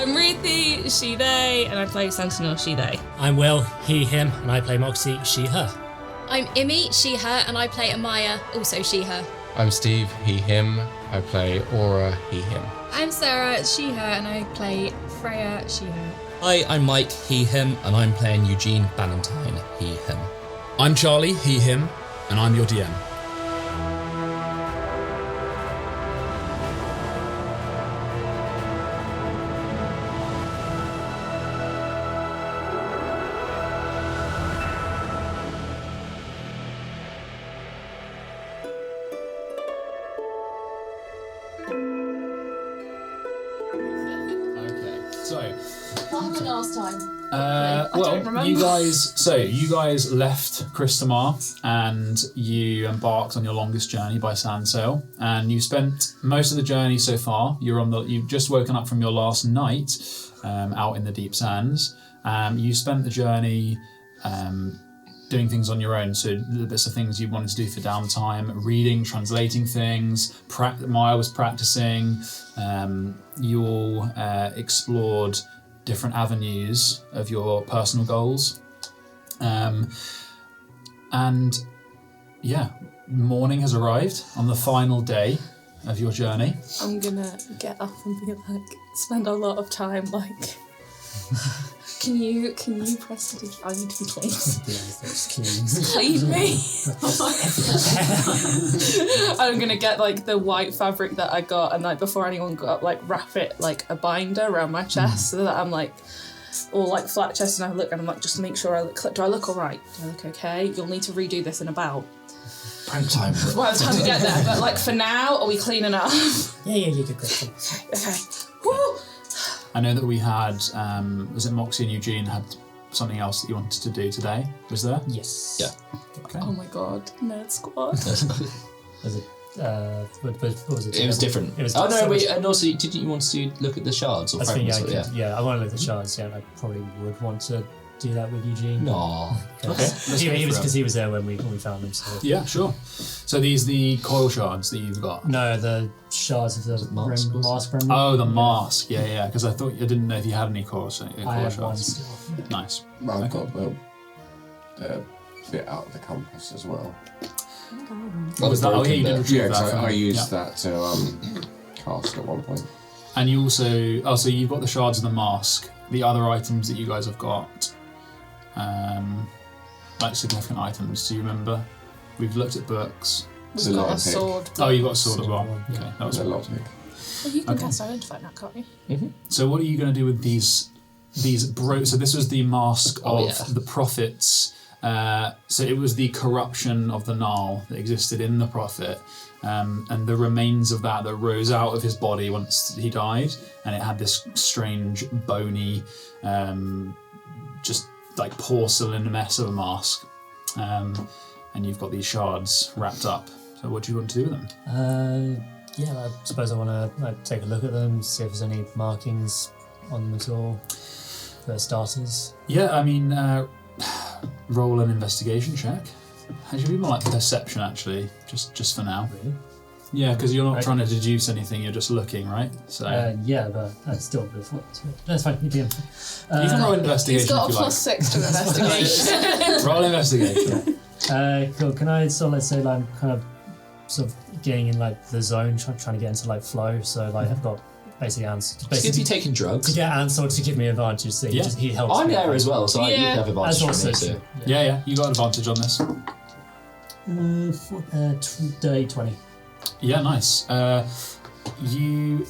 I'm Ruthie, she, they, and I play Sentinel, she, they. I'm Will, he, him, and I play Moxie, she, her. I'm Imi, she, her, and I play Ahmaya, also she, her. I'm Steve, he, him. I play Ora, he, him. I'm Sarah, she, her, and I play Freya, she, her. Hi, I'm Mike, he, him, and I'm playing Eugene Ballantyne, he, him. I'm Charlie, he, him, and I'm your DM. You guys left Christamar and you embarked on your longest journey by sand sail, and you spent most of the journey so far. You've just woken up from your last night out in the Deepsands. You spent the journey doing things on your own, so little bits of things you wanted to do for downtime, reading, translating things. Maya was practicing. You all explored different avenues of your personal goals. And yeah, morning has arrived on the final day of your journey. I'm gonna get up and be like, spend a lot of time like, can you press it? I need to be clean. Clean me. I'm gonna get like the white fabric that I got, and like before anyone got up, like wrap it like a binder around my chest so that I'm like all like flat chest, and I look and I'm like, just to make sure do I look all right? Do I look okay? You'll need to redo this in about Prime time. by the time we get there, but like for now, are we clean enough? Yeah, good. Okay. Woo! I know that we had, was it Moxie and Eugene had something else that you wanted to do today? Was there? Yes. Yeah. Okay. Oh my god, Nerd Squad. Was it, what was it? It was different. It was oh no, wait, and also, didn't you want to look at the shards or fragments? I want to look at the shards, yeah, I probably would want to do that with Eugene. No. Okay. Because he was there when we found him. So. Yeah, sure. So these the coil shards that you've got? No, the shards of the mask. Oh, the mask. Yeah. Because I didn't know if you had any coil shards. I have one still. Nice. Well, I've got the bit out of the compass as well. What was that? Oh, yeah, you did retrieve that. I used that to cast at one point. And you also, so you've got the shards of the mask. The other items that you guys have got, like significant items, do you remember? We've looked at books. We've got a sword. Oh, you got a sword as well. Okay, that was a lot. Well, you can cast Identify now, can't you? Mm-hmm. So what are you going to do with these so this was the mask of the prophets. So it was the corruption of the Nile that existed in the prophet, and the remains of that rose out of his body once he died, and it had this strange, bony, just like porcelain mess of a mask. And you've got these shards wrapped up. So what do you want to do with them? I suppose I want to take a look at them, see if there's any markings on them at all, for starters. Yeah, I mean, roll an investigation check. Actually, be more like perception, actually, just for now. Really? Yeah, because you're not trying to deduce anything, you're just looking, right? So. But that's still a bit of fun. That's fine, you can. You can roll investigation. He's got if a you +6 to investigation. Roll investigation. Cool. Can I let's say I'm kind of sort of getting in like the zone, trying to get into like flow. So like I've got basically Ansel. Basically taking drugs. To get Ansel to give me advantage. So he helps. I'm me there as well, so you can have advantage from me too. Yeah, you got advantage on this. Day 20. Yeah, nice. You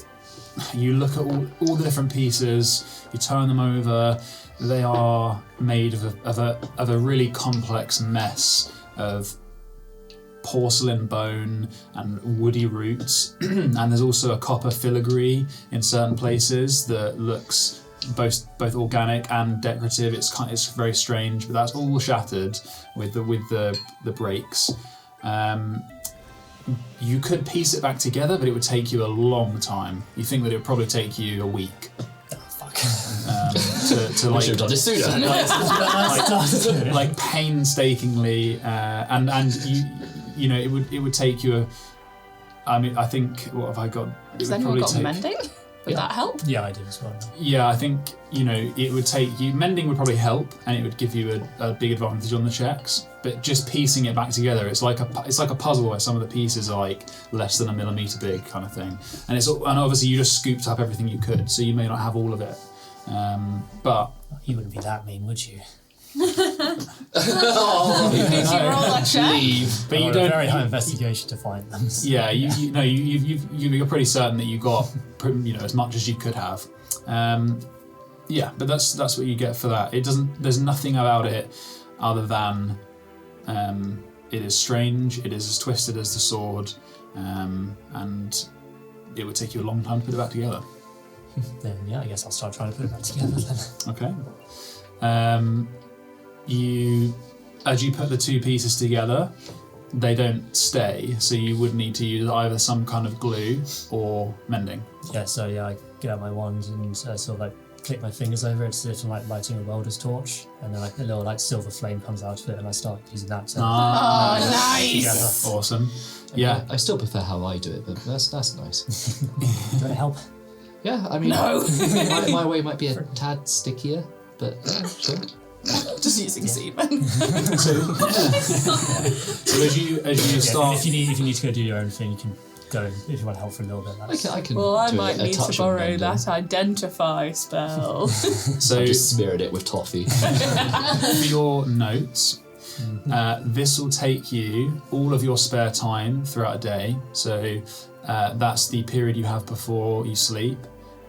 look at all the different pieces. You turn them over. They are made of a really complex mess of porcelain bone and woody roots, and there's also a copper filigree in certain places that looks both organic and decorative. It's very strange, but that's all shattered with the breaks. You could piece it back together, but it would take you a long time. You think that it would probably take you a week. To like, should have done this sooner. like painstakingly, and you know it would take you. I mean, I think what have I got? Has anyone got mending? Would that help? Yeah, I did as well. Yeah, I think, it would take you... Mending would probably help, and it would give you a big advantage on the checks, but just piecing it back together, it's like a puzzle where some of the pieces are like less than a millimetre big kind of thing. And obviously you just scooped up everything you could, so you may not have all of it. But... You wouldn't be that mean, would you? Did you roll a check? But you a don't... very high investigation to find them. So. Yeah, you're pretty certain that you got as much as you could have. Yeah, but that's what you get for that. There's nothing about it other than it is strange. It is as twisted as the sword, and it would take you a long time to put it back together. Then yeah, I guess I'll start trying to put it back together then. Okay. As you put the two pieces together, they don't stay, so you would need to use either some kind of glue or mending. Yeah, so I get out my wand and sort of click my fingers over it as if I'm lighting a welder's torch, and then a little silver flame comes out of it, and I start using that to nice! together. Awesome. Yeah. I still prefer how I do it, but that's nice. Do you want to help? Yeah, I mean, No. my way might be a tad stickier, but sure. Just using semen. So as you start, if you need to go do your own thing, you can go if you want help for a little bit. I can. Well, I do might a need touch to of borrow mending. that identify spell. so I just smeared it with toffee. for your notes, this will take you all of your spare time throughout a day. So that's the period you have before you sleep.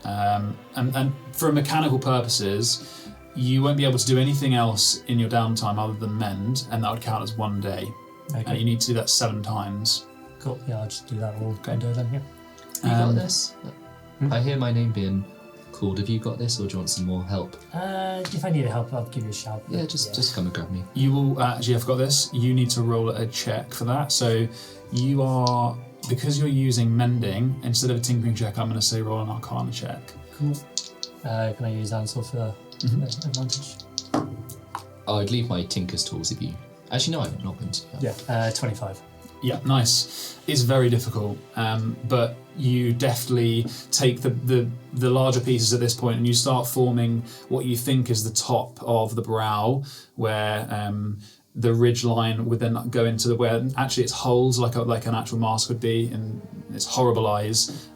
And for mechanical purposes, you won't be able to do anything else in your downtime other than mend, and that would count as one day. Okay. And you need to do that 7 times. Cool. Yeah, I'll just do that all Okay. window then. Yeah. You got this? I hear my name being called. Have you got this, or do you want some more help? If I need help, I'll give you a shout. Yeah, just come and grab me. You will actually, I forgot this. You need to roll a check for that. So you are, because you're using mending instead of a tinkering check, I'm going to say roll an Arcana check. Cool. Can I use Ansel for advantage? I'd leave my tinker's tools if you. Actually, no, I'm not going to. Yeah. 25. Yeah, nice. It's very difficult, but you deftly take the larger pieces at this point, and you start forming what you think is the top of the brow, where the ridge line would then go into where actually it's holes like an actual mask would be, and its horrible eyes,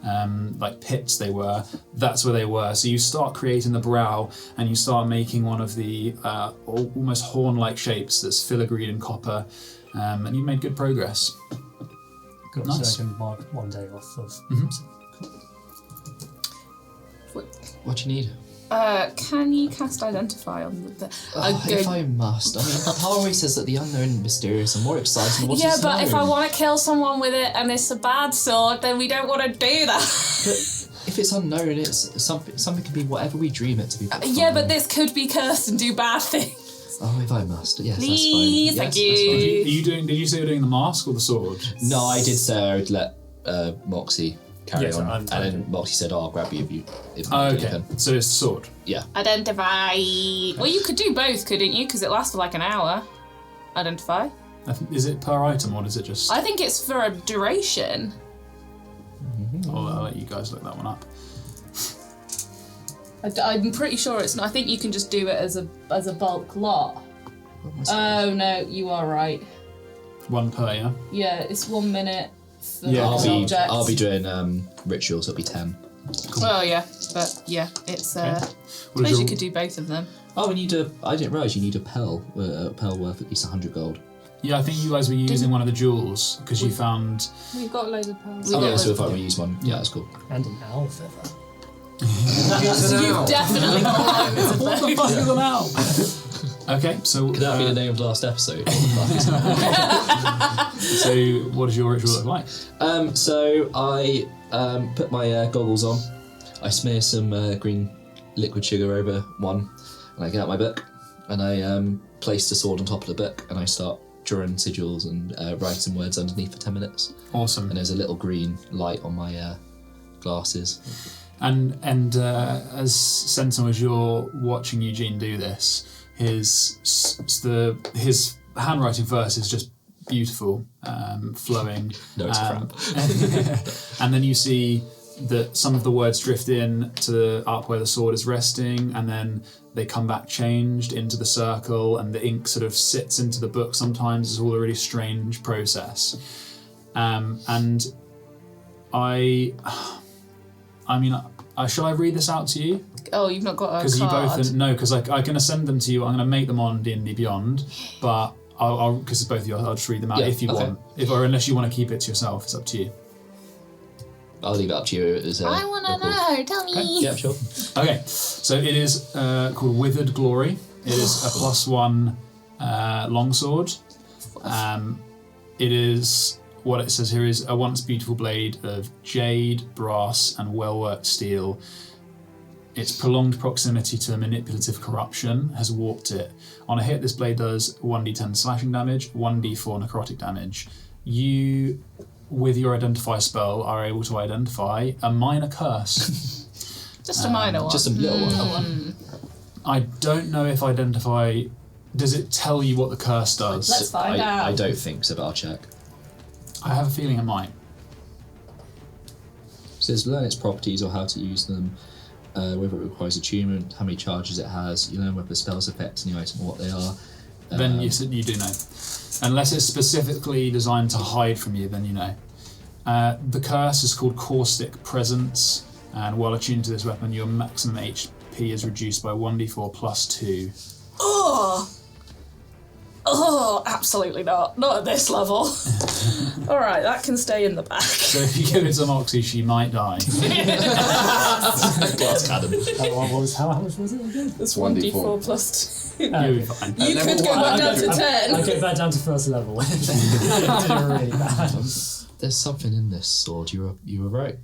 like pits they were. That's where they were. So you start creating the brow, and you start making one of the almost horn-like shapes that's filigreed in copper, and you've made good progress. Cool. Nice. So I can mark one day off of. What do you need? Can you cast Identify on the... If I must. I mean, Papa always says that the unknown, mysterious, and more exciting. What Yeah, is but known? if I want to kill someone with it and it's a bad sword, then we don't want to do that. But if it's unknown, it's something can be whatever we dream it to be. Yeah, but this could be cursed and do bad things. Oh, if I must, yes, Please, that's fine. thank Yes, that's fine. you. Did you say you're doing the mask or the sword? No, I did say I would let Moxie carry Yes, on, I'm and then Moxie said, "I'll grab you if you." Oh, you okay. can." So it's the sword. Yeah. Identify. Well, you could do both, couldn't you? Because it lasts for like an hour. Identify. Is it per item or does it just? I think it's for a duration. I'll let you guys look that one up. I'm pretty sure it's not. I think you can just do it as a bulk lot. Oh no, you are right. One per, yeah. Yeah, it's 1 minute for Yeah, objects. I'll be doing rituals. It'll be 10. Oh yeah, but yeah, it's. I What is suppose your- you could do both of them. Oh, we need I didn't realise you need a pearl. A pearl worth at least 100 gold. Yeah, I think you guys were using one of the jewels because you found. We've got loads of pearls. Oh yeah, so if I use one, yeah, that's cool. And an owl feather. You've definitely got loads of What the fuck is an owl? Okay, so Could that be the name of last episode? so what does your ritual look like? So I put my goggles on. I smear some green liquid sugar over one, and I get out my book, and I place the sword on top of the book, and I start drawing sigils and writing words underneath for 10 minutes. Awesome. And there's a little green light on my glasses. And as Sentinel, as you're watching Eugene do this, his handwriting verse is just beautiful, flowing. No, it's crap. And then you see that some of the words drift in to up where the sword is resting, and then they come back changed into the circle, and the ink sort of sits into the book sometimes. It's all a really strange process. And I mean, shall I read this out to you? Oh, you've not got a card? Because you both... No, because I'm going to send them to you. I'm going to make them on D&D Beyond, but I'll because it's both of you, I'll just read them out if you want. Or unless you want to keep it to yourself, it's up to you. I'll leave it up to you. I want to know. Tell me. Okay. Yeah, sure. Okay, so it is called Withered Glory. It is a +1 longsword. It is... What it says here is a once beautiful blade of jade, brass, and well-worked steel. Its prolonged proximity to manipulative corruption has warped it. On a hit, this blade does 1d10 slashing damage, 1d4 necrotic damage. You, with your identify spell, are able to identify a minor curse. Just a minor one. Just a little one. I don't know if identify... Does it tell you what the curse does? Let's find out. I don't think so, but I'll check. I have a feeling it might. It says learn its properties or how to use them, whether it requires attunement, how many charges it has. You learn whether the spells affect any item or what they are. Then you do know. Unless it's specifically designed to hide from you, then you know. The curse is called Caustic Presence, and while attuned to this weapon, your maximum HP is reduced by 1d4 plus 2. Oh, absolutely not. Not at this level. Alright, that can stay in the back. So if you give it to Moxie, she might die. Glass cannon. How much was it again? It's 1d4 plus 2. You'll be fine. You could go back down to 10. I get back down to first level. Doing really bad. There's something in this sword. You were right.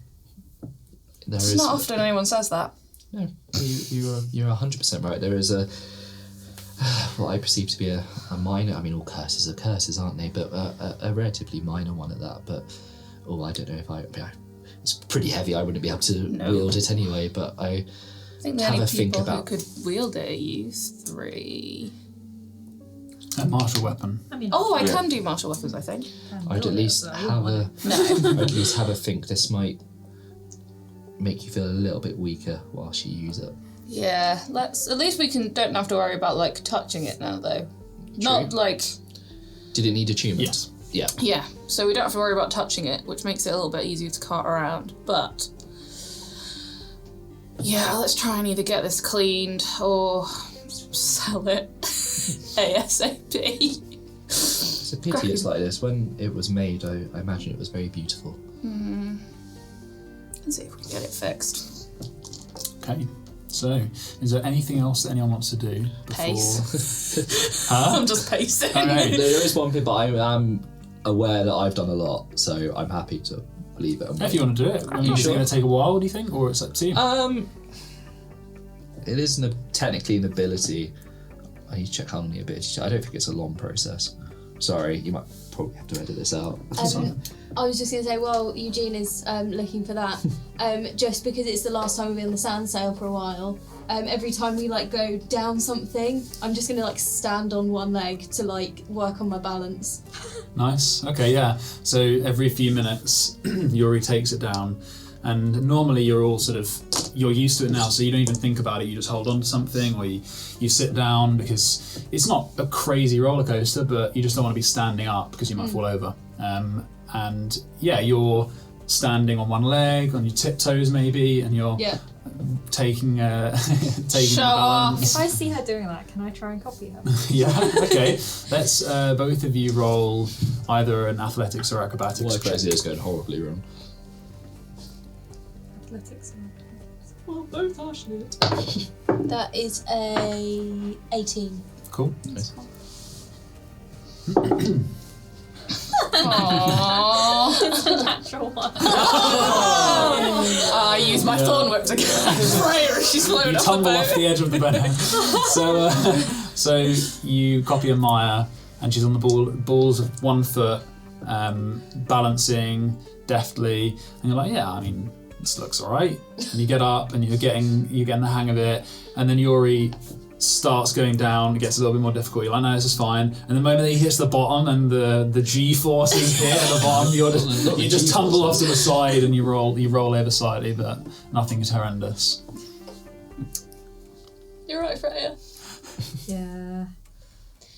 It's not often anyone says that. No, you're 100% right. There is what I perceive to be a minor... I mean, all curses are curses, aren't they? But a relatively minor one at that. But, I don't know if it's pretty heavy. I wouldn't be able to wield it anyway, but I think the have only a think people about... who could wield it are you three. A martial weapon. I can do martial weapons, I think. I'd at least have a think. This might make you feel a little bit weaker whilst you use it. Yeah, at least we don't have to worry about touching it now though. True. Not Did it need attunement? Yes. Yeah. Yeah, so we don't have to worry about touching it, which makes it a little bit easier to cart around. But yeah, let's try and either get this cleaned or sell it ASAP. It's a pity it's like this. When it was made, I imagine it was very beautiful. Let's see if we can get it fixed. Okay. So, is there anything else that anyone wants to do? Pace. Huh? I'm just pacing. Okay. There is one thing, but I am aware that I've done a lot, so I'm happy to leave it. If you want to do it. I mean, is it going to take a while, do you think? Or it's up to you? It is technically an ability. I need to check how long the ability. I don't think it's a long process. Sorry, you might probably have to edit this out. I was just going to say, while Eugene is looking for that, just because it's the last time we've been on the sand sail for a while, every time we go down something, I'm just going to stand on one leg to work on my balance. Nice. Okay, yeah. So every few minutes, Yuri takes it down, and normally you're all you're used to it now, so you don't even think about it. You just hold on to something, or you sit down, because it's not a crazy roller coaster, but you just don't want to be standing up because you might fall over. And yeah, you're standing on one leg, on your tiptoes maybe, and you're taking the balance. If I see her doing that, can I try and copy her? Yeah, okay. Let's both of you roll either an athletics or acrobatics Well, check. crazy is going horribly wrong. Athletics. Well, both are shit. That is a 18. Cool. Nice. Aww. It's a natural one. I use my thorn whip to get Freya as she's flown You off the tumble boat. off the edge of the boat. So you copy Ahmaya, and she's on the balls of 1 foot, balancing deftly, and you're like, yeah, I mean, this looks all right. And you get up, and you're getting the hang of it, and then Yuri starts going down, it gets a little bit more difficult. You're like, no, this is fine. And the moment that he hits the bottom and the G-forces hit at the bottom, you just tumble off to the side and you roll over slightly, but nothing is horrendous. You're right, Freya. Yeah.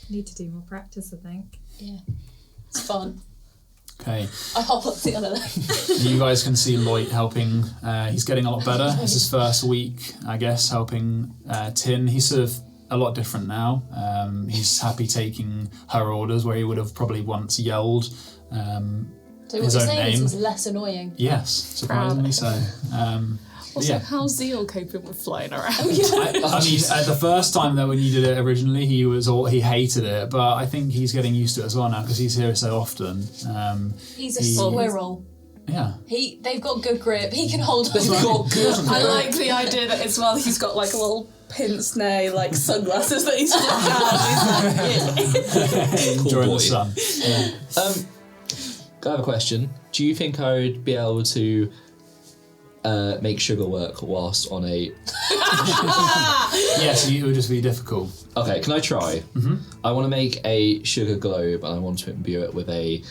Need to do more practice, I think. Yeah. It's fun. Okay. I hop up the other leg. You guys can see Lloyd helping. He's getting a lot better. It's his first week, I guess, helping Tin. He's sort of a lot different now. He's happy taking her orders where he would have probably once yelled So what his you're own saying name. is he's less annoying. Yes, surprisingly so. Also, yeah. how's Zeal coping with flying around? I mean, at the first time though, when you did it originally, he hated it, but I think he's getting used to it as well now because he's here so often. He's a squirrel. Yeah. They've got good grip. He can hold on. I like the idea that as well he's got like a little pince nez, like sunglasses that he's flipped down. He's like, Enjoying the sun. I have a question. Do you think I would be able to make sugar work whilst on a... Yes, it would just be difficult. Okay, can I try? Mm-hmm. I want to make a sugar globe and I want to imbue it with a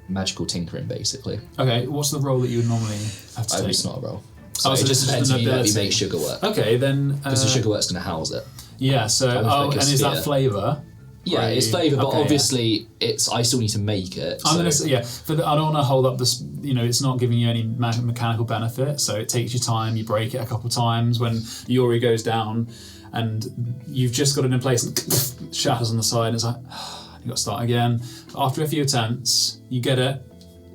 magical tinkering, basically. Okay, what's the role that you would normally have to take? It's not a roll. So so it just depends an on you that we ability. make sugar work. Okay, then... Because the sugar work's going to house it. Yeah, so... Kind of like a and is that sphere. Flavour? Yeah, it's flavour, but Okay, obviously I still need to make it. I'm so- gonna say, I don't want to hold up this. It's not giving you any mechanical benefit, so it takes your time. You break it a couple times when Yuri goes down, and you've just got it in place and shatters on the side. And it's like you got to start again. After a few attempts, you get it,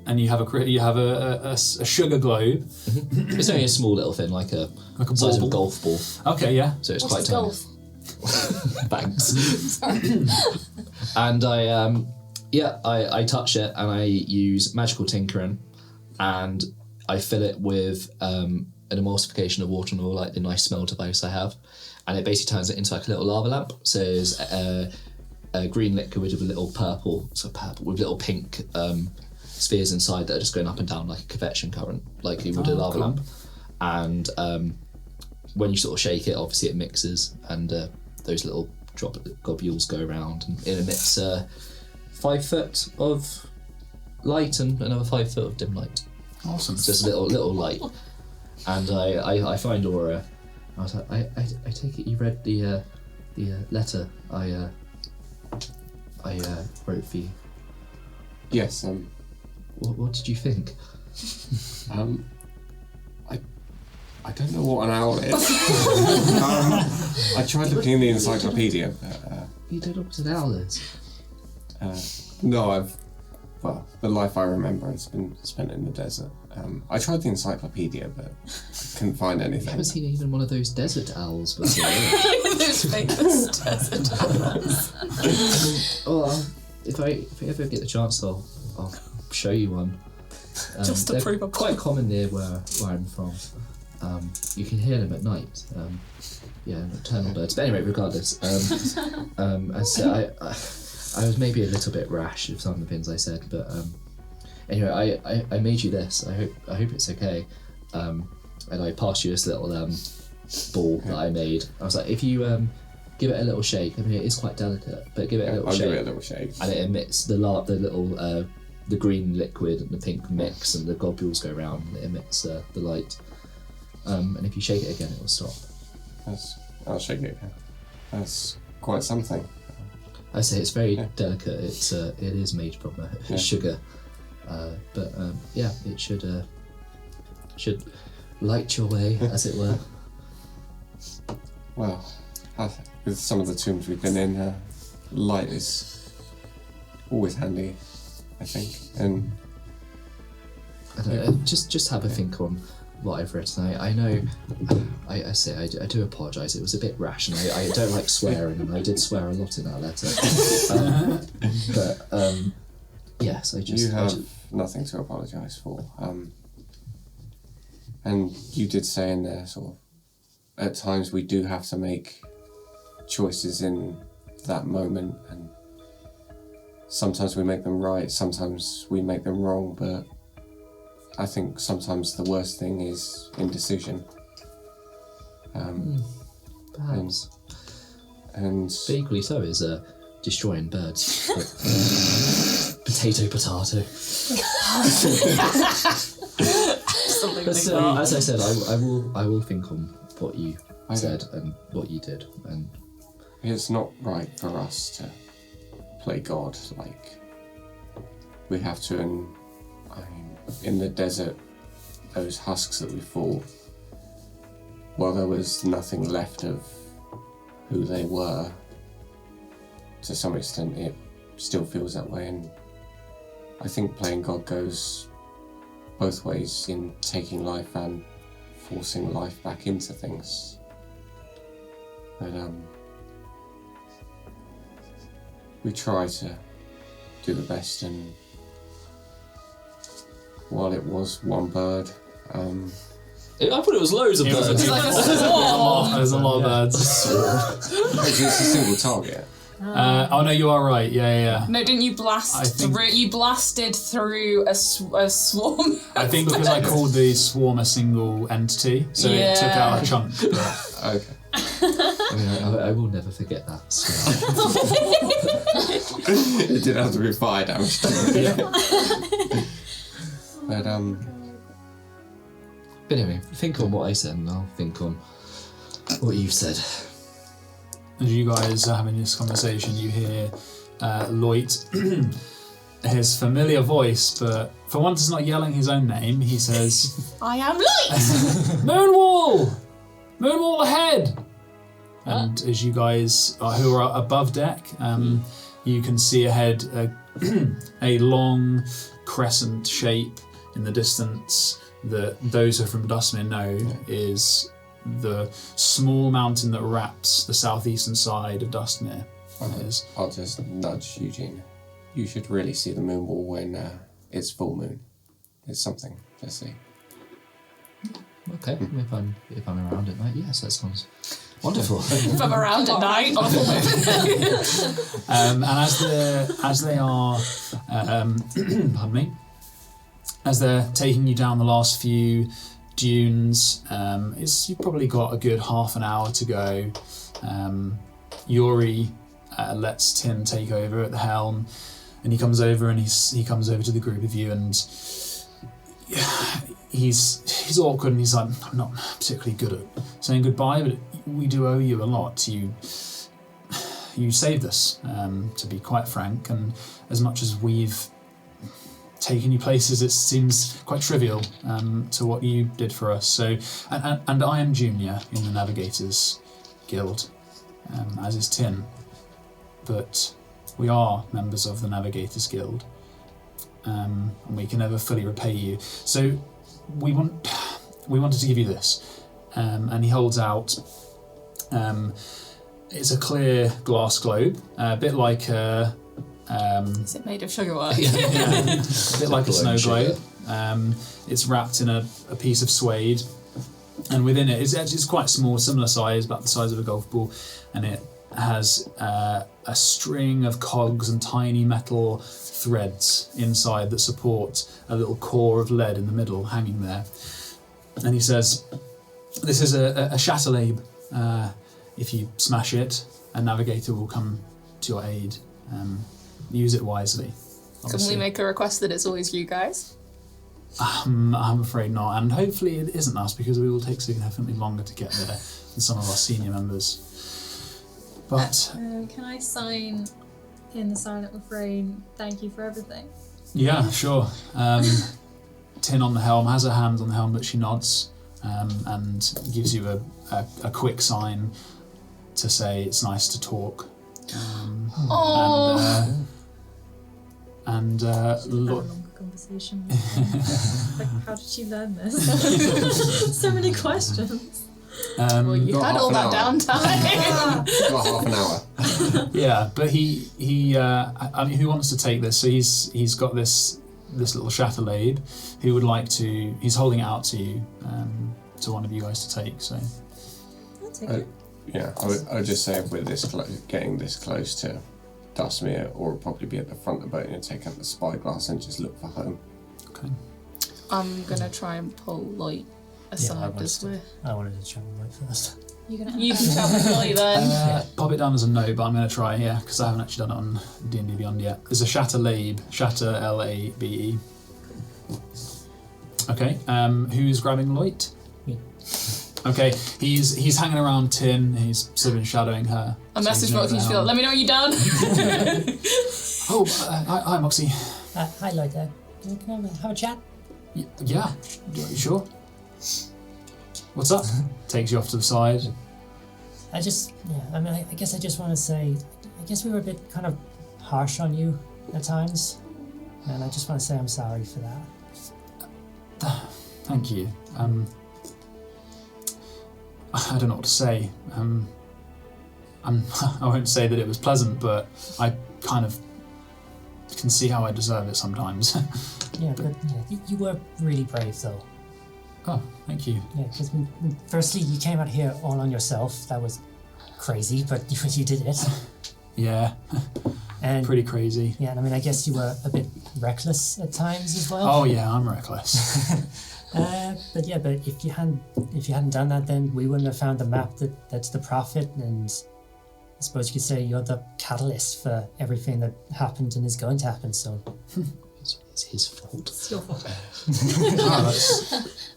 and you have a sugar globe. It's only a small little thing, like a size of a golf ball. Okay, yeah. So it's What's quite the tiny. golf? Thanks. And I touch it and I use magical tinkering and I fill it with an emulsification of water and oil, like the nice smell device I have, and it basically turns it into like a little lava lamp. So there's a green liquid with a little purple with little pink spheres inside that are just going up and down like a convection current, like you would a lava lamp. And when you sort of shake it, obviously it mixes and those little droplet globules go around and it emits 5 foot of light and another 5 foot of dim light. Awesome. So it's a little light. And I find Ora. I was like, I take it you read the letter I wrote for you. Yes. What did you think? I don't know what an owl is. I tried looking in the encyclopedia, but You don't know what an owl is. no, the life I remember has been spent in the desert. I tried the encyclopedia, but I couldn't find I anything. haven't seen even one of those desert owls before. Those famous desert owls. Oh, if I ever get the chance, I'll show you one. Just to they're prove a quite common near where I'm from. You can hear them at night. Nocturnal birds. But anyway, regardless, I was maybe a little bit rash with some of the things I said, but anyway, I made you this. I hope it's okay. And I passed you this little ball that I made. I was like, if you give it a little shake. I mean, it is quite delicate, but give it a little I'll shake. give it a little shake. And it emits the little the green liquid and the pink mix, and the globules go around, and it emits the light. And if you shake it again, it will stop. I'll shake it again. That's quite something. I say it's very delicate. It is made from sugar, but it should light your way, as it were. Well, with some of the tombs we've been in, light is always handy, I think. And I don't know, just have a think on what I've read tonight. I know, I do apologise. It was a bit rash, and I don't like swearing, and I did swear a lot in that letter. Yes, you have nothing to apologise for. And you did say in there, sort of, at times we do have to make choices in that moment, and sometimes we make them right, sometimes we make them wrong, but I think sometimes the worst thing is indecision. Perhaps. And But equally so is destroying birds. Potato. But still, as I said, I will think on what you said and what you did, and it's not right for us to play God. Like, we have to, and I mean, in the desert, those husks that we fought, well, there was nothing left of who they were. To some extent, it still feels that way, and I think playing God goes both ways in taking life and forcing life back into things. But we try to do the best, and while it was one bird, I thought it was loads of birds. There's a lot of birds. it's a single target. Oh no, you are right. Yeah. No, didn't you blast through? You blasted through a swarm. I think because I called the swarm a single entity, so it took out a chunk. Okay. I mean, I will never forget that. So. It did have to be fire damage. But anyway, think on what I said, and I'll think on what you've said. As you guys are having this conversation, you hear Loit, his familiar voice, but for once it's not yelling his own name. He says, I am Loit! Moonwall ahead! And as you guys who are above deck, you can see ahead a long crescent shape in the distance that those who are from Dustmere know is the small mountain that wraps the southeastern side of Dustmere. I'll just nudge Eugene. You should really see the moon wall when it's full moon. It's something to see. Okay, if I'm around at night, yes, that sounds wonderful. If I'm around at night, and as they are, pardon me, as they're taking you down the last few dunes, you've probably got a good half an hour to go. Yuri lets Tim take over at the helm, and he comes over and he comes over to the group of you, and he's awkward, and he's like, I'm not particularly good at saying goodbye, but we do owe you a lot. You saved us, to be quite frank, and as much as we've taken you places, it seems quite trivial to what you did for us. So, and I am junior in the Navigators Guild, as is Tim, but we are members of the Navigators Guild, and we can never fully repay you. So we wanted to give you this, and he holds out. It's a clear glass globe, a bit like a. Is it made of sugar work? Yeah, a bit like a snow globe. It's wrapped in a piece of suede, and within it, it's quite small, similar size, about the size of a golf ball, and it has a string of cogs and tiny metal threads inside that support a little core of lead in the middle, hanging there. And he says, "This is a chatelabe. If you smash it, a navigator will come to your aid. Use it wisely." Obviously. Can we make a request that it's always you guys? I'm afraid not, and hopefully it isn't us, because we will take significantly longer to get there than some of our senior members. But can I sign in the silent refrain, "Thank you for everything"? yeah, sure. Tin on the helm has her hands on the helm, but she nods and gives you a quick sign to say it's nice to talk. And a look. longer conversation. Like, how did she learn this? So many questions. Well, you got had half all an that hour. downtime. Got half an hour. Yeah, but he I mean, who wants to take this? So he's got this little chatelabe who would like to. He's holding it out to you, to one of you guys to take. So I'll take it. Yeah, I would just say if we're getting this close to Dustmere, or probably be at the front of the boat and take out the spyglass and just look for home. okay. I'm gonna try and pull Loit aside as we're. I wanted to chat with Mike first. You're gonna You can tell me Molly then. Pop it down as a no, but I'm going to try, because I haven't actually done it on D&D Beyond yet. There's a Shatter Labe, Shatter Labe. Okay, who's grabbing Loit? Me. Okay, he's hanging around Tin, he's sort of been shadowing her. A message box, you just feel, let me know when you're done. Hi Moxie. Hi, Lloyd. Can I have a chat? Yeah, you sure? What's up? Takes you off to the side. I guess I just want to say, I guess we were a bit kind of harsh on you at times, and I just want to say I'm sorry for that. Thank you. I don't know what to say. I won't say that it was pleasant, but I kind of can see how I deserve it sometimes. Yeah, but you were really brave, though. Oh, thank you. Yeah, because firstly, you came out here all on yourself. That was crazy, but you did it. Yeah, and pretty crazy. Yeah, and I guess you were a bit reckless at times as well. Oh yeah, I'm reckless. But if you hadn't done that, then we wouldn't have found the map that's the prophet, and I suppose you could say you're the catalyst for everything that happened and is going to happen. So it's his fault. It's your fault.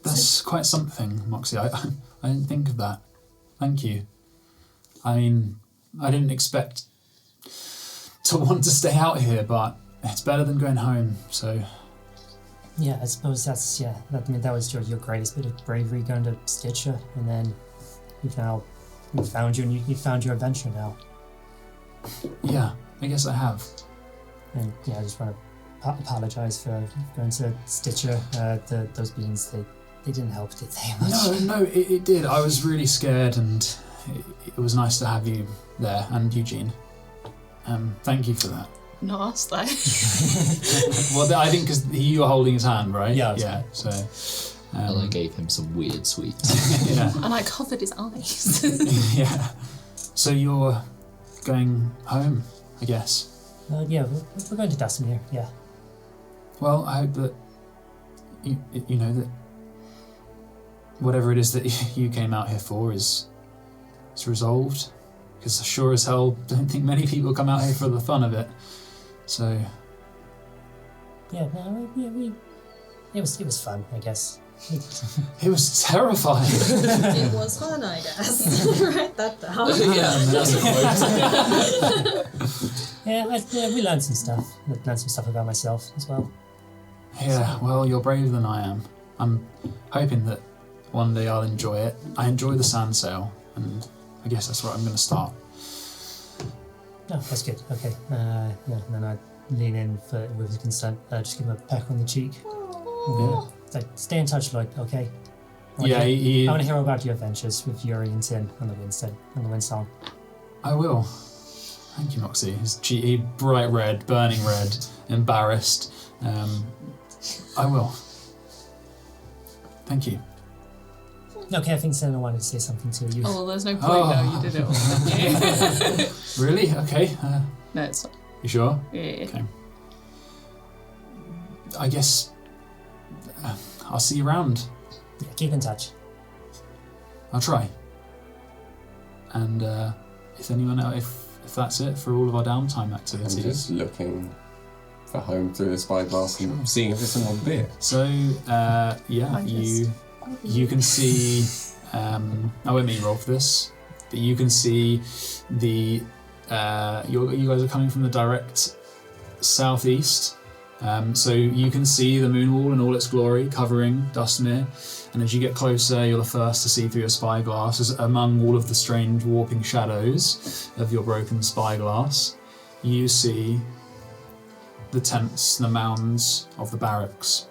That's quite something, Moxie. I didn't think of that. Thank you. I mean, I didn't expect to want to stay out here, but it's better than going home. So. Yeah, I suppose that was your greatest bit of bravery, going to Stitcher, and then you found your adventure now. Yeah, I guess I have. And I just want to apologize for going to Stitcher. Those beings, they didn't help, did they? No, it did. I was really scared, and it was nice to have you there, and Eugene. Thank you for that. Not us, though. Well, I think because you were holding his hand, right? Yeah. So. And I gave him some weird sweets. Yeah. And I covered his eyes. Yeah. So you're going home, I guess. Yeah, we're going to Dustmere. Yeah. Well, I hope that you know that whatever it is that you came out here for is resolved. Because sure as hell, don't think many people come out here for the fun of it. So. Yeah, no, it was fun, I guess. It was terrifying. It was fun, I guess. Write that down. We learned some stuff. I learned some stuff about myself as well. Yeah, well, you're braver than I am. I'm hoping that one day I'll enjoy it. I enjoy the sand sail, and I guess that's where I'm going to start. Oh, that's good. Okay. And then I lean in with his consent. Just give him a peck on the cheek. Yeah. Like, stay in touch, Lloyd. Okay. I want to hear about your adventures with Yuri and Tin on the Windsong. I will. Thank you, Moxie. His cheek, bright red, burning red, embarrassed. I will. Thank you. Okay, I think Sentinel wanted to say something to you. Oh, well, there's no point though. You did it all, didn't you? Really? Okay. No, it's not. You sure? Yeah. Okay. I guess I'll see you around. Yeah, keep in touch. I'll try. And if anyone else, if that's it for all of our downtime activities. I'm just looking for home through the spyglass and seeing if there's someone beer. So you can see. I won't make you roll for this, but you can see the. You guys are coming from the direct southeast. So you can see the moon wall in all its glory covering Dustmere, and as you get closer you're the first to see through your spyglass, as among all of the strange warping shadows of your broken spyglass, you see the tents, the mounds of the barracks.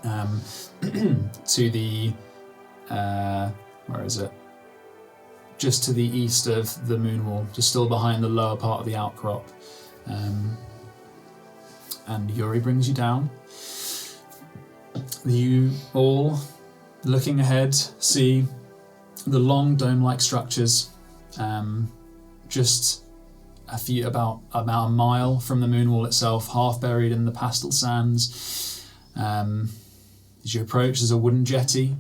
To the where is it? Just to the east of the moon wall, just still behind the lower part of the outcrop. And Yuri brings you down. You all, looking ahead, see the long dome-like structures, just about a mile from the moon wall itself, half buried in the pastel sands. As you approach, there's a wooden jetty,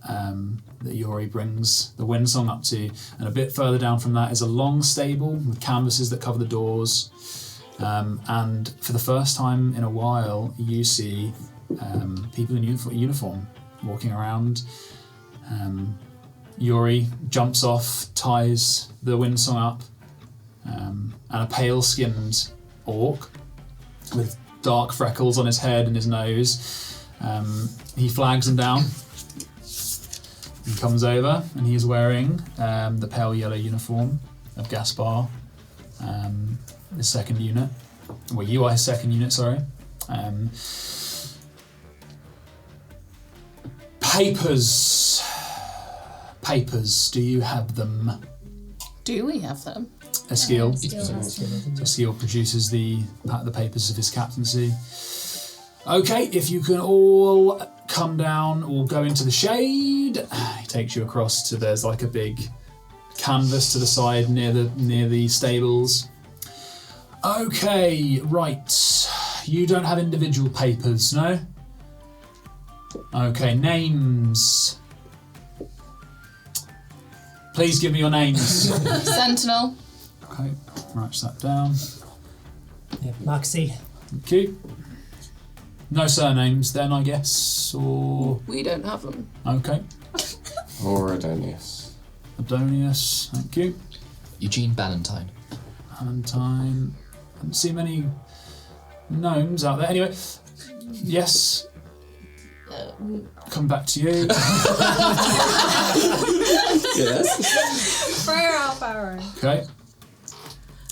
that Yuri brings the Windsong up to. And a bit further down from that is a long stable with canvases that cover the doors. And for the first time in a while, you see people in uniform walking around. Yuri jumps off, ties the Windsong up, and a pale-skinned orc with dark freckles on his head and his nose. He flags them down. He comes over and he is wearing the pale yellow uniform of Gaspar, his second unit. Well, you are his second unit, sorry. Papers. Papers, do you have them? Do we have them? Eskiel. Eskiel. Eskiel produces the papers of his captaincy. Okay, if you can all come down or go into the shade. He takes you across to, there's like a big canvas to the side near the stables. Okay, right. You don't have individual papers, no? Okay, names. Please give me your names. Sentinel. Okay, write that down. Yeah, Moxie. Thank you. No surnames then, I guess, or... We don't have them. Okay. Or Adonius. Adonius, thank you. Eugene Ballantyne. Ballantyne. I don't see many gnomes out there. Anyway, yes. Come back to you. Yes. Freya Baron. Okay.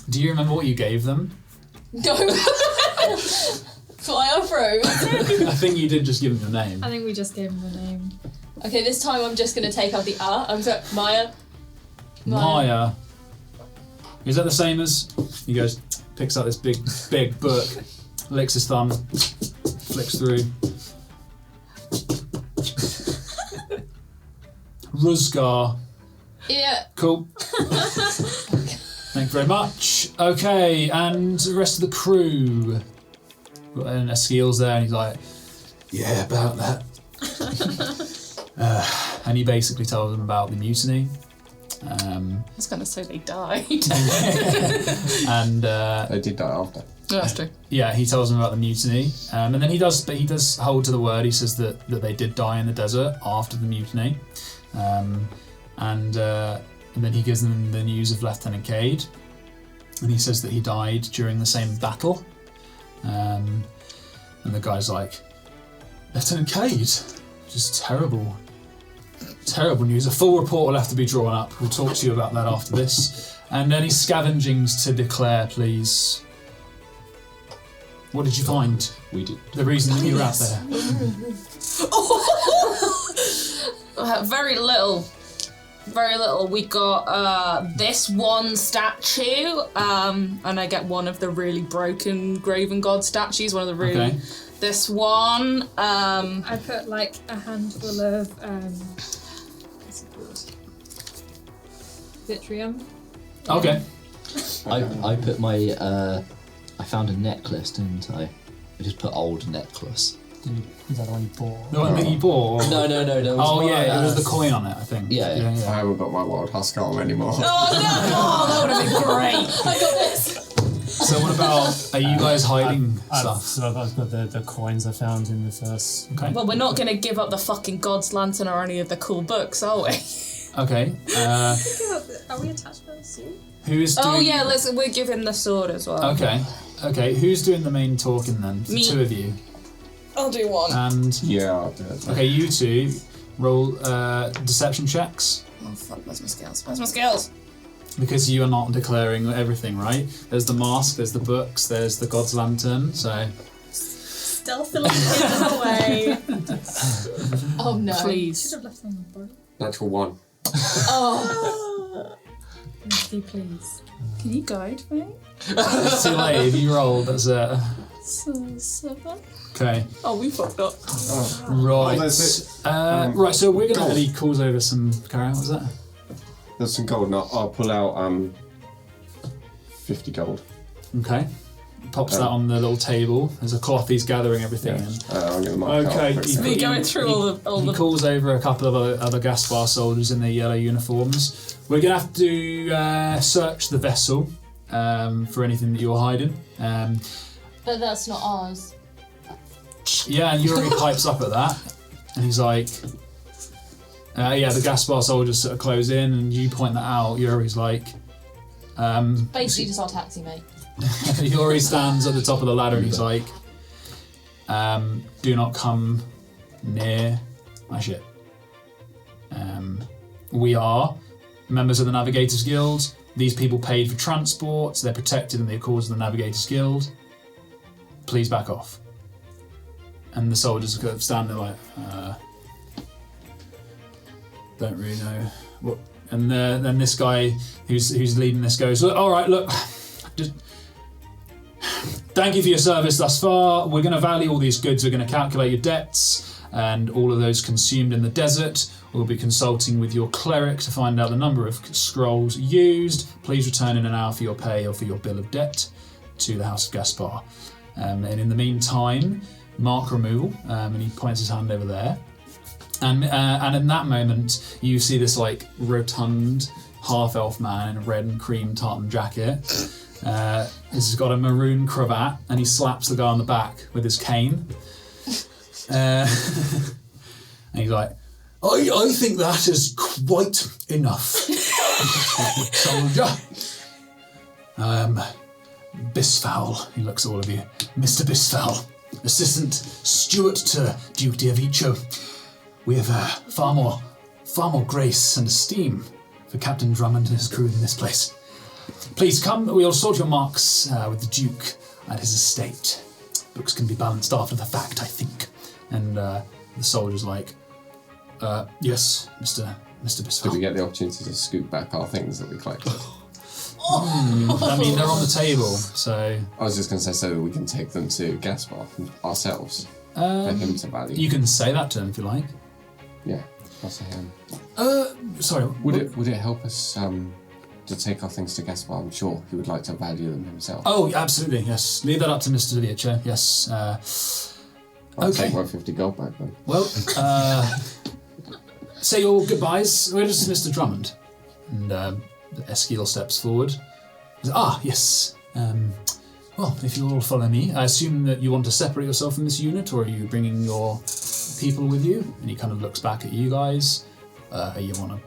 Do you remember what you gave them? No. Fire through. I think you did just give them your name. I think we just gave him the name. Okay, this time I'm just going to take out the R. I'm sorry, Maya. Maya. Is that the same as... He goes, picks up this big book, licks his thumb, flicks through. Ruzgar. Yeah. Cool. Thank you very much. Okay, and the rest of the crew. And Eskiel's there, and he's like, yeah, about that. And he basically tells them about the mutiny. I was going to say they died. And They did die after. No, that's true. yeah, he tells them about the mutiny, and then he does hold to the word. He says that they did die in the desert after the mutiny, and then he gives them the news of Lieutenant Cade, and he says that he died during the same battle. And the guy's like, Lieutenant Cade, just terrible news. A full report will have to be drawn up. We'll talk to you about that after this. And any scavengings to declare, please. What did you find? We did. The reason that you were out there. Very little. We got this one statue, and I get one of the really broken Graven God statues. One of the really. Okay. This one. I put like a handful of what's it called? Vitrium. Okay. I put my I found a necklace, didn't I? I just put old necklace. Is that the one you bought? The one that you bought? Or... No. That was Oh my, yeah, it was the coin on it, I think. Yeah. I haven't got my wild husk arm anymore. Oh no! That would have been great. I got this. So what about, are you guys hiding stuff? So I've got the coins I found in the first. Okay. Well, we're not going to give up the fucking God's Lantern or any of the cool books, are we? Okay. Are we attached to the suit? Who's doing... Oh yeah, we're giving the sword as well. Okay. Who's doing the main talking then? The Me. two of you. I'll do one. And Yeah, I'll do it. okay, you two roll deception checks Oh fuck, where's my skills? because you are not declaring everything, right? There's the mask, there's the books, there's the God's Lantern. So Stealthily hidden away. Oh no. Please. Should have left them on the board. Natural 1. Oh. Misty, please. Can you guide me? it's too late if you rolled. That's it. 7. Okay. Oh, we fucked up. Right. that's it. Right. So we're gonna. gold. And he calls over some. Carry on. What's that? There's some gold, and I'll pull out 50 gold. Okay. pops that on the little table. There's a cloth. He's gathering everything in. I'm going to mark Okay, out. he- Me going through all He the. calls over a couple of other Gaspar soldiers in their yellow uniforms. We're going to have to search the vessel for anything that you're hiding. But that's not ours. Yeah, and Yuri pipes up at that, and he's like, the Gaspar soldiers sort of close in, and you point that out. Yuri's like, Basically just our taxi, mate. Yuri stands at the top of the ladder, and he's like, do not come near my ship. We are members of the Navigators Guild. These people paid for transport. They're protected in the Accords of the Navigators Guild. Please back off. And the soldiers kind of stand there like, don't really know what. And then this guy who's leading this goes, all right, look, just thank you for your service thus far. We're going to value all these goods. We're going to calculate your debts and all of those consumed in the desert. We'll be consulting with your cleric to find out the number of scrolls used. Please return in an hour for your pay or for your bill of debt to the House of Gaspar. And in the meantime, mark removal, and he points his hand over there. And in that moment, you see this like rotund half-elf man in a red and cream tartan jacket. He's got a maroon cravat, and he slaps the guy on the back with his cane. And he's like, I think that is quite enough, soldier. Bisfowl, he looks at all of you. Mr. Bisfowl, Assistant Steward to Duke Diavicho. We have far more grace and esteem for Captain Drummond and his crew in this place. Please come, we'll sort your marks with the Duke at his estate. Books can be balanced after the fact, I think. And the soldier's like, yes, Mr. Bisfowl. Did we get the opportunity to scoop back our things that we collected? I mean, they're on the table, so... I was just going to say so that we can take them to Gaspar ourselves for him to value. You can say that to him if you like. Yeah, I'll say him. Sorry. Would it help us to take our things to Gaspar? I'm sure he would like to value them himself. Oh, absolutely, yes. Leave that up to Mr. Diavicho, yes. I'll okay. take my 50 gold back then. Well, say your goodbyes. Where is Mr. Drummond? And Esquil steps forward. Yes. Well, if you'll all follow me, I assume that you want to separate yourself from this unit, or are you bringing your people with you? And he kind of looks back at you guys. You want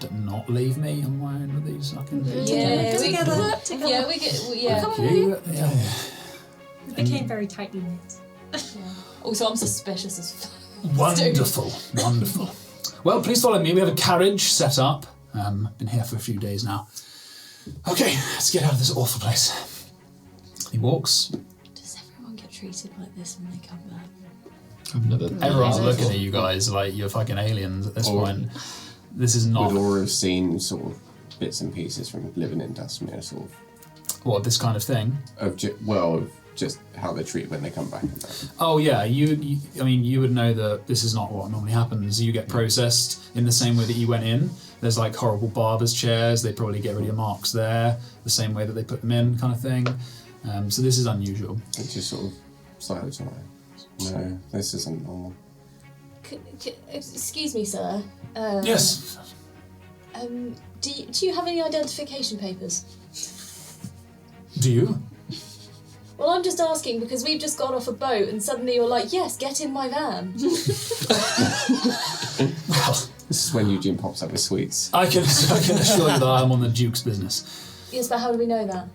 to not leave me on my own with these? I can Together. Yeah, we get. Yeah. Yeah. We became very tightly knit. Also, I'm suspicious as fuck. Wonderful. Well, please follow me. We have a carriage set up. Been here for a few days now. Okay, let's get out of this awful place. He walks. Does everyone get treated like this when they come back? I've never. Everyone's looking at you guys like you're fucking aliens at this point. This is not. Would Ora have seen sort of bits and pieces from living in Dustmere, sort of? What, this kind of thing? Of just how they're treated when they come back. Oh yeah, you would know that this is not what normally happens. You get processed in the same way that you went in. There's like horrible barber's chairs. They probably get rid of your marks there, the same way that they put them in, kind of thing. So this is unusual. It just sort of silence. No, this isn't normal. Excuse me, sir. Yes. Do you have any identification papers? Do you? Well, I'm just asking because we've just got off a boat and suddenly you're like, yes, get in my van. Well, this is when Eugene pops up with sweets. I can assure you that I'm on the Duke's business. Yes, but how do we know that?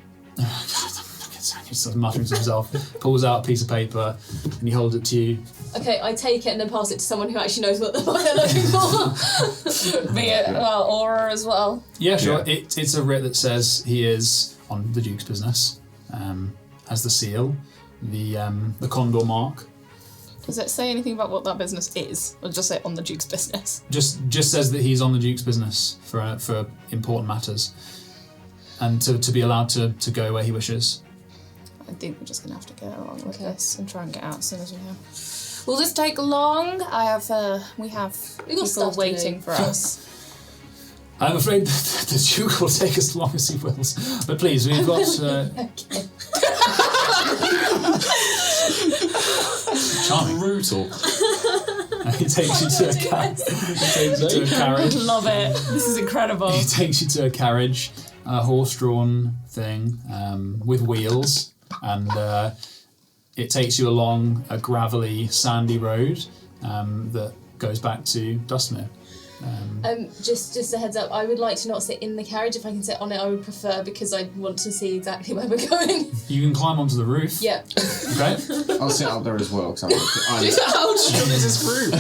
He starts muttering to himself, pulls out a piece of paper, and he holds it to you. Okay, I take it and then pass it to someone who actually knows what they're looking for. Be it, well, Ora as well. Yeah, sure. Yeah. It's a writ that says he is on the Duke's business. Has the seal, the condor mark. Does it say anything about what that business is, or just say on the Duke's business? Just says that he's on the Duke's business for important matters, and to be allowed to go where he wishes. I think we're just going to have to get along with this and try and get out as soon as we can. Will this take long? We have people stuff to waiting do. for us. I'm afraid the Duke will take as long as he wills. But please, we've got... Okay. Charming. Brutal. He takes you to a carriage. Love it. This is incredible. He takes you to a carriage, a horse-drawn thing with wheels, and it takes you along a gravelly, sandy road that goes back to Dustmere. Just a heads up, I would like to not sit in the carriage. If I can sit on it, I would prefer, because I want to see exactly where we're going. You can climb onto the roof. Yeah. Okay. I'll sit up there as well, because How strong is this room?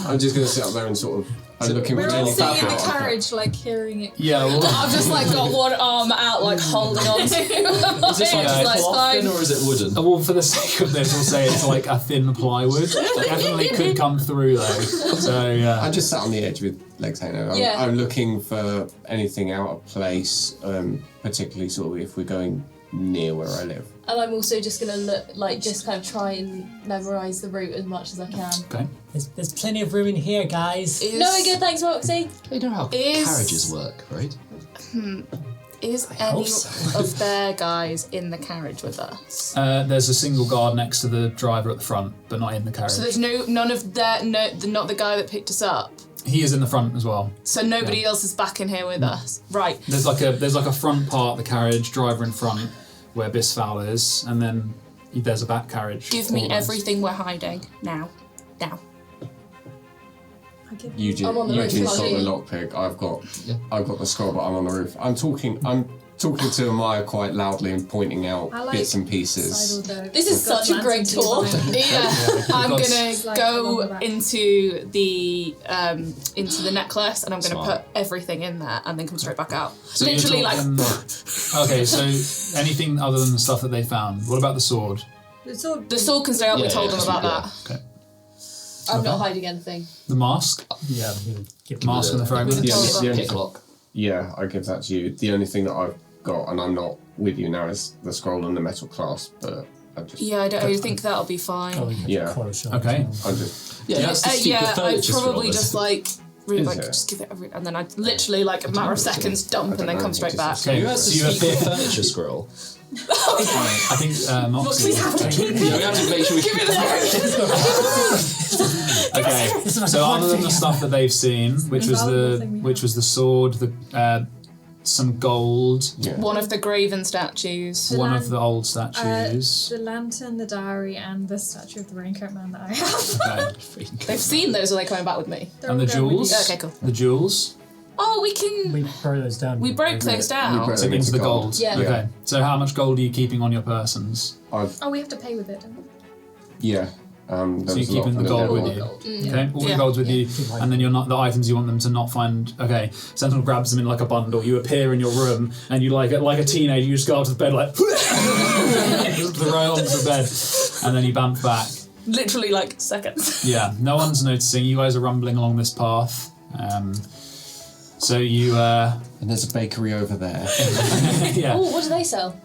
I'm just going to sit up there and sort of... I'm looking We're for all any sitting in the fabric. carriage, like hearing it. Yeah, well, I've just like got one arm out, like holding on to. Is this like Yeah, cloth fine. then, or is it wooden? well, for the sake of this, we'll say it's like a thin plywood. Definitely could come through though. So yeah. I'm just sat on the edge with legs hanging out. Yeah. I'm looking for anything out of place, particularly sort of if we're going near where I live. And I'm also just going to look, like, just kind of try and memorise the route as much as I can. Okay. There's plenty of room in here, guys. No, we're good, thanks, Moxie. They know how Is- carriages work, right? Is any of their guys in the carriage with us? There's a single guard next to the driver at the front, but not in the carriage. So there's none of their, not the guy that picked us up. He is in the front as well. So nobody else is back in here with us. Right. There's like a front part of the carriage, driver in front, where Bisfowl is, and then there's a back carriage. Give me all around. everything we're hiding now. Now. Eugene, I'm on the roof, Eugene's got can't the you? lockpick. I've got the scroll, but I'm on the roof. I'm talking to Amaya quite loudly and pointing out I like bits and pieces. This is such a great tour. Yeah, I'm Got- gonna Like go along the back. into the necklace, and I'm gonna Smart. put everything in there, and then come straight back out. So you're Literally, like. talking- Okay, so anything other than the stuff that they found. What about the sword? The sword. The sword can stay out. We Yeah, told yeah, them about yeah. that. Okay. I'm not hiding anything. The mask? Yeah, I'm gonna give Mask and the fragment? Yeah, Told the only- Picklock. yeah, I give that to you. The only thing that I've got, and I'm not with you now, is the scroll and the metal clasp, but I just... Yeah, I think that'll be fine. Oh, Yeah. close shot. Okay. I'm just... Yeah, that's the stupid Yeah, I'd furniture probably scroll. just like really Is like it? just give it and then I'd literally like a matter of seconds dump and then come straight back. Okay, Who has so the you secret appear... furniture scroll? I think Moxie. Yeah, we have to make sure we keep it. Okay, so other than the stuff that they've seen, which was the sword, some gold, Yeah. One of the graven statues. one of the old statues. The lantern, the diary, and the statue of the raincoat man that I have. Okay. They've seen those, or are they coming back with me? They're And the all going with jewels. you. Okay, cool. The jewels. Oh, we can. We broke those down. We broke those We down. broke- So into the gold. Yeah. Okay. So how much gold are you keeping on your persons? Oh, we have to pay with it, don't we? Yeah. There So was you're a lot keeping the of gold them. with you. Mm. Okay, all Yeah. the gold's with you, keep and then you're not the items you want them to not find. Okay, Sentinel grabs them in like a bundle. You appear in your room, and you like a teenager. You just go up to the bed like, just right onto the bed, and then you bamf back. Literally like seconds. Yeah, no one's noticing. You guys are rumbling along this path. So you, And there's a bakery over there. yeah. Oh, what do they sell?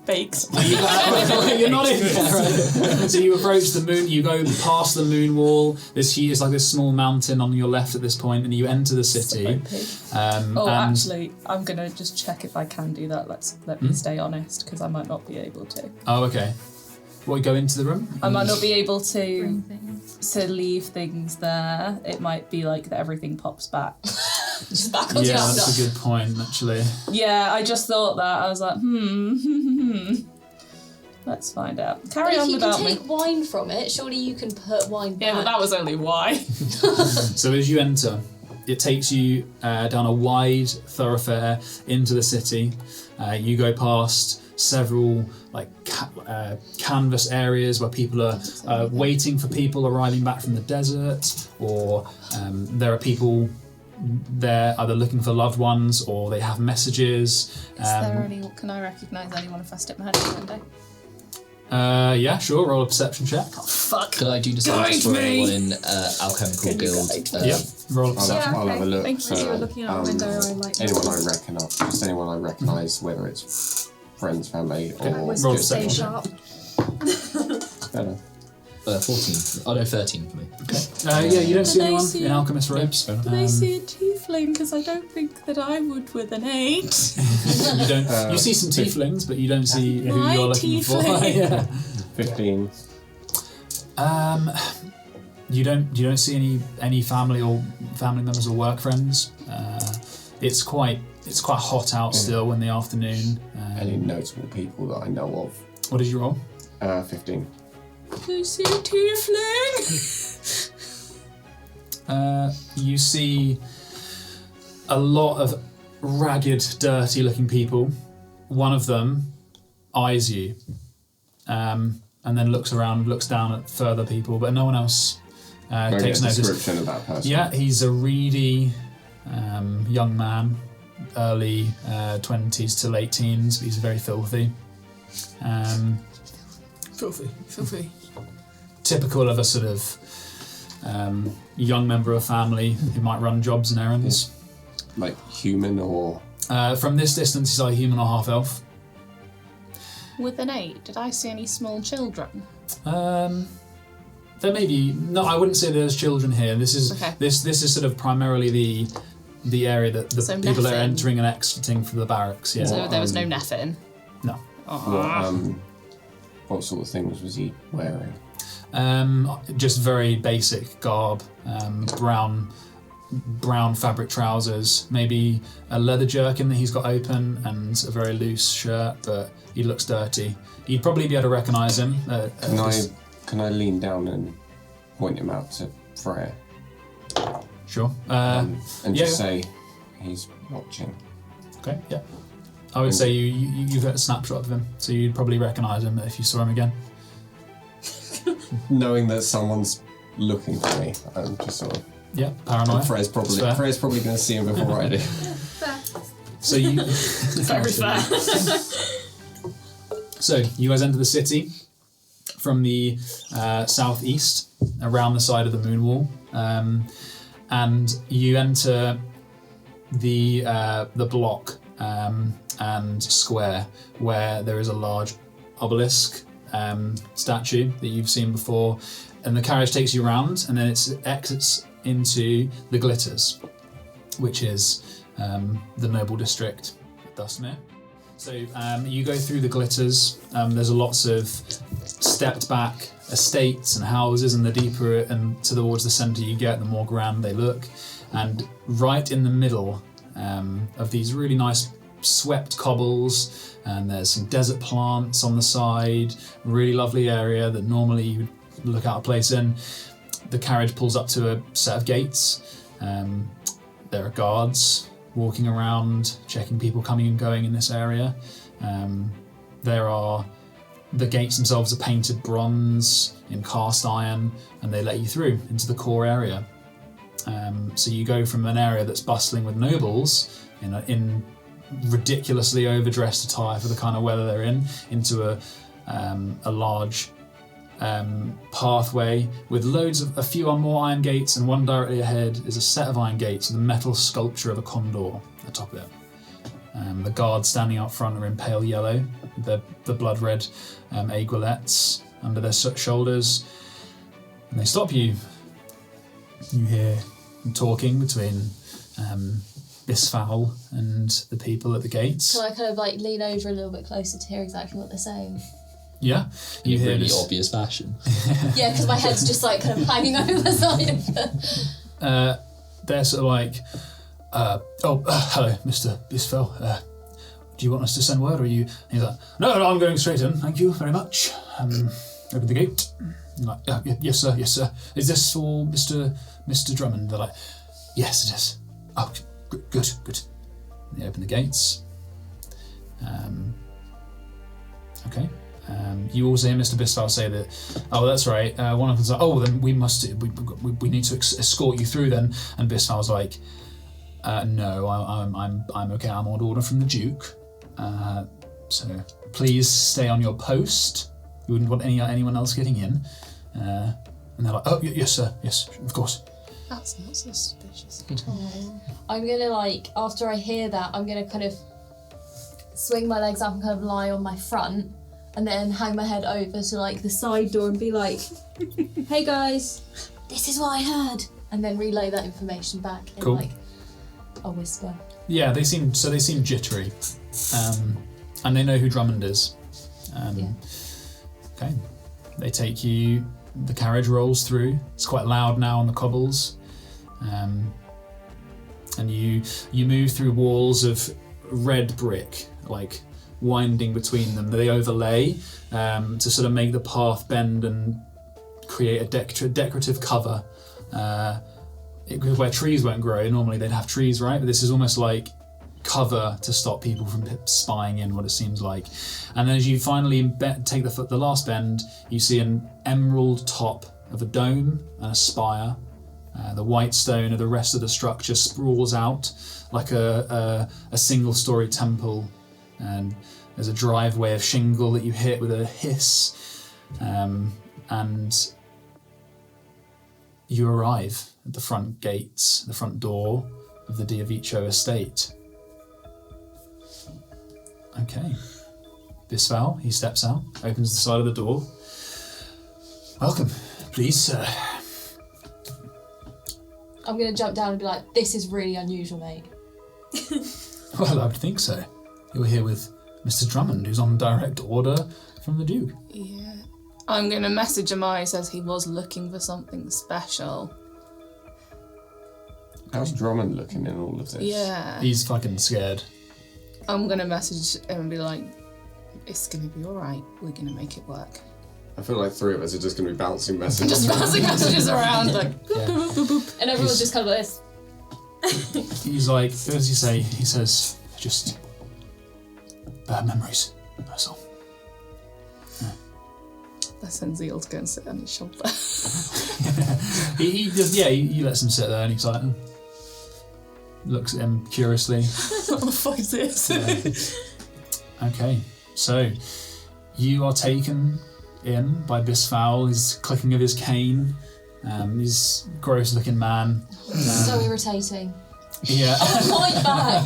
Bakes. You're not in there. So you approach the moon. You go past the moon wall. It's like this small mountain on your left at this point, and you enter the city. Oh, and actually, I'm gonna just check if I can do that. Let me stay honest, because I might not be able to. Oh, okay. Well, you go into the room. I might not be able to Bring things. leave things there. It might be like that everything pops back. Just back on Yeah, the that's a good point, actually. Yeah, I just thought that. I was like, Let's find out. But Carry if on you can without me. take wine from it, surely you can put wine back. Yeah, but that was only why. So as you enter, it takes you down a wide thoroughfare into the city. You go past several like canvas areas where people are waiting for people arriving back from the desert, or there are people there either looking for loved ones or they have messages. Can I recognise anyone if I stick my head in the window? Yeah, sure. Roll a perception check. Fuck. Could I do disguise for anyone in Alchemical Guild? Yep. Roll a perception. I'll have a look. Thank you. As you were looking out the window, I like. Anyone I recognise, just anyone I recognise, whether it's friends, family, I or was Roll to stay perception. sharp. better. 14. Oh no, 13 for me. Yeah, you don't see Can I anyone see- in alchemist robes. fair enough. Did I see a tiefling? Because I don't think that I would with an 8. You don't. You see some tieflings, but you don't see who My you're looking for. tiefling. Yeah. 15. You don't see any family members or work friends. It's quite hot out still in the afternoon. Any notable people that I know of? What did you roll? 15. You see a tiefling? You see a lot of ragged, dirty-looking people. One of them eyes you, and then looks down at further people, but no one else takes notice. Description of that person. Yeah, he's a reedy young man, early 20s to late teens, but he's very filthy. Filthy. Typical of a sort of young member of family who might run jobs and errands. Like human or... From this distance, he's either human or half-elf. With an 8, did I see any small children? There may be... No, I wouldn't say there's children here. This is this is sort of primarily the area that the people that are entering and exiting from the barracks. Yeah. So there was no Neffin? No. What sort of things was he wearing? Just very basic garb. Brown fabric trousers, maybe a leather jerkin that he's got open, and a very loose shirt, but he looks dirty. You'd probably be able to recognise him. Can I lean down and point him out to Freya? Sure. And just say he's watching. Okay, yeah. I would say you got a snapshot of him, so you'd probably recognise him if you saw him again. Knowing that someone's looking for me, I'm just sort of... Yeah, paranoia. Freya's probably going to see him before I do. So you... Very fair. So you guys enter the city from the southeast, around the side of the moon wall, and you enter the block and square where there is a large obelisk statue that you've seen before, and the carriage takes you around, and then it exits into the Glitters, which is the noble district of Dustmere. So you go through the Glitters. There's lots of stepped back estates and houses, and the deeper and towards the centre you get, the more grand they look. And right in the middle of these really nice swept cobbles, and there's some desert plants on the side, really lovely area that normally you would look out of place in. The carriage pulls up to a set of gates. There are guards walking around, checking people coming and going in this area. The gates themselves are painted bronze in cast iron, and they let you through into the core area. So you go from an area that's bustling with nobles in ridiculously overdressed attire for the kind of weather they're in, into a large pathway with a few more iron gates, and one directly ahead is a set of iron gates with a metal sculpture of a condor atop it. The guards standing out front are in pale yellow, the blood red aiguillettes under their shoulders, and they stop you. You hear them talking between Bisfowl and the people at the gates. Can I kind of lean over a little bit closer to hear exactly what they're saying? Yeah, you hear really obvious fashion. Yeah, because my head's just kind of hanging over the side of the... They're sort of hello, Mr. Bisfowl. Do you want us to send word, or are you? And he's like, no, I'm going straight in. Thank you very much. Open the gate. I'm like, yes, sir. Is this for Mr. Drummond? They're like, yes, it is. Oh, good. And they open the gates. Okay. You also hear Mr. Bisfowl say that, oh, that's right. One of them's like, oh, then we need to escort you through then. And Bisfowl's like, no, I'm okay. I'm on order from the Duke. So please stay on your post. We wouldn't want anyone else getting in. And they're like, oh, yes, sir. Yes, of course. That's not suspicious at all. I'm gonna after I hear that, I'm gonna kind of swing my legs up and kind of lie on my front, and then hang my head over to the side door and be like, hey guys, this is what I heard, and then relay that information back in cool. A whisper. Yeah, they seem jittery, and they know who Drummond is. Yeah. Okay, they take you the carriage rolls through. It's quite loud now on the cobbles. And you move through walls of red brick, like winding between them. They overlay to sort of make the path bend and create a decorative cover. Where trees won't grow, normally they'd have trees, right? But this is almost like cover to stop people from spying in, what it seems like. And then as you finally take the last bend, you see an emerald top of a dome and a spire. The white stone of the rest of the structure sprawls out like a single-story temple, and there's a driveway of shingle that you hit with a hiss, and you arrive at the front gates, the front door of the Diavicho estate. Okay. Bisval, he steps out, opens the side of the door. Welcome, please, sir. I'm going to jump down and be like, this is really unusual, mate. Well, I would think so. You're here with Mr. Drummond, who's on direct order from the Duke. Yeah. I'm going to message Ahmaya, says he was looking for something special. How's Drummond looking in all of this? Yeah. He's fucking scared. I'm going to message him and be like, it's going to be alright. We're going to make it work. I feel like three of us are just going to be bouncing messages. Just bouncing messages around, like, boop, boop, boop, boop. And everyone's just kind of like this. He's like, what does he say? He says, just bad memories. That's all. That sends Zeal to go and sit on his shoulder. he lets him sit there and he's like, looks at him curiously. What the fuck is this? Okay, so you are taken in by Bisval. He's clicking of his cane. He's a gross-looking man. So irritating. Yeah. I want my back.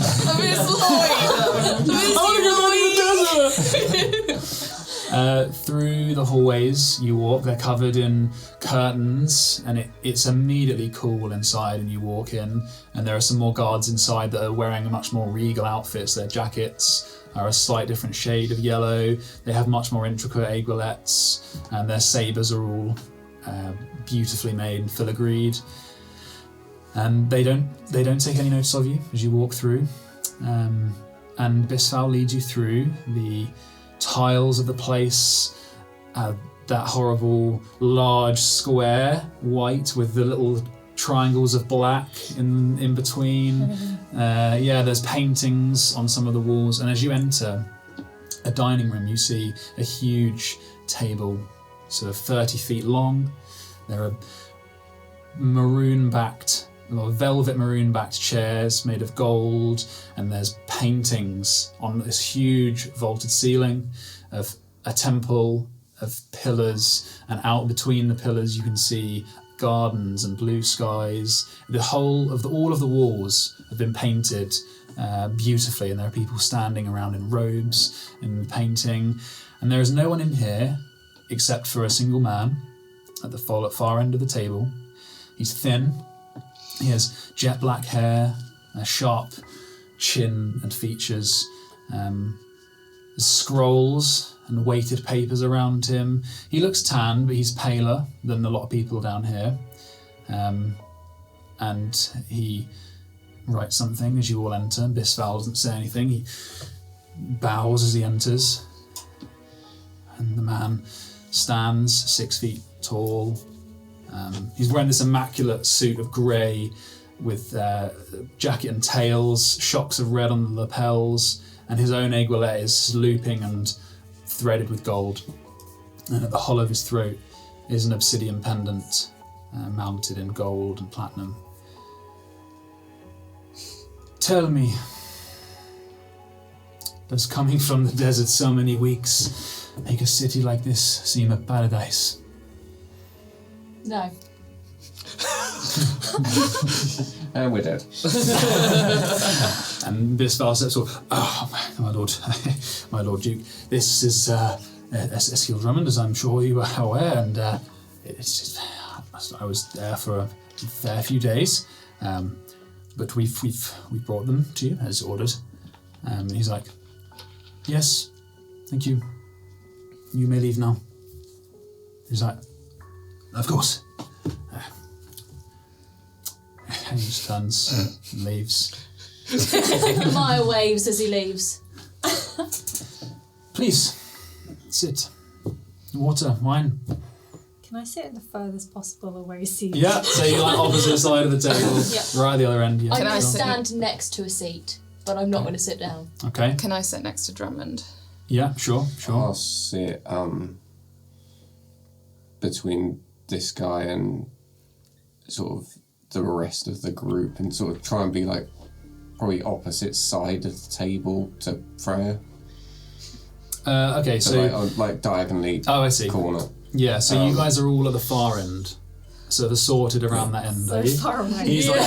Through the hallways you walk, they're covered in curtains, and it's immediately cool inside, and you walk in, and there are some more guards inside that are wearing much more regal outfits. Their jackets are a slight different shade of yellow. They have much more intricate aiguillettes, and their sabres are all beautifully made and filigreed. And they don't take any notice of you as you walk through. And Bisval leads you through the tiles of the place, that horrible large square, white with the little triangles of black in between. There's paintings on some of the walls, and as you enter a dining room, you see a huge table, sort of 30 feet long. There are velvet maroon-backed chairs made of gold, and there's paintings on this huge vaulted ceiling of a temple of pillars, and out between the pillars you can see gardens and blue skies. All of the walls have been painted beautifully, and there are people standing around in robes and painting, and there is no one in here except for a single man at the far end of the table. He's thin. He has jet black hair, a sharp chin and features. There's scrolls and weighted papers around him. He looks tan, but he's paler than a lot of people down here. And he writes something as you all enter. Bisval doesn't say anything. He bows as he enters. And the man stands 6 feet tall. He's wearing this immaculate suit of grey with jacket and tails, shocks of red on the lapels, and his own aiguillet is looping and threaded with gold. And at the hollow of his throat is an obsidian pendant mounted in gold and platinum. Tell me, does coming from the desert so many weeks make a city like this seem a paradise? No. And we're dead. And Bisval steps forward. Oh, my lord Duke. This is Eskil Drummond, as I'm sure you are aware, and I was there for a fair few days, but we've brought them to you as ordered. And he's like, yes, thank you. You may leave now. He's like, Of course. And he just turns and leaves. Maya waves as he leaves. Please, sit. Water, wine. Can I sit in the furthest possible away seat? Yeah, so you're like opposite side of the table, right at the other end. Yeah. I'm going to sit- stand next to a seat, but I'm not going to sit down. Okay. Can I sit next to Drummond? Yeah, sure. I'll sit between this guy and sort of the rest of the group and sort of try and be like probably opposite side of the table to Freya. Okay, so like diagonally I see. corner. Yeah, so you guys are all at the far end. So they're sorted around that end, are you? So far away. He's like,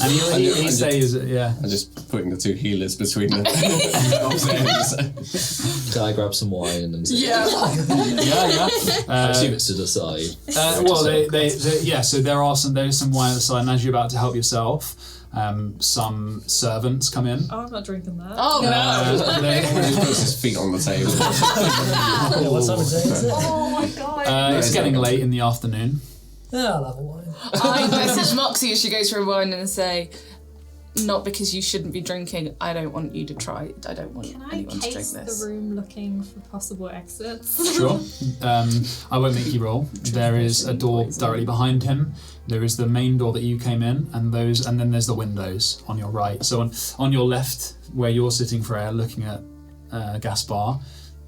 and he says, yeah. I'm just putting the two healers between the Can I grab some wine and Yeah. I assume it's to the side. Well, so there's some wine at the side, and as you're about to help yourself, some servants come in. Oh, I'm not drinking that. Oh He just puts his feet on the table. What time of day is it? Oh my god. It's getting late in the afternoon. Yeah, I'll have a wine. I message Moxie as she goes for a wine and say, not because you shouldn't be drinking, I don't want you to try it. I don't want Can I anyone to drink case this. the room looking for possible exits? Sure. I won't make you roll. There is a door directly behind him. There is the main door that you came in, and then there's the windows on your right. So on your left, where you're sitting, Freya, looking at Gaspar,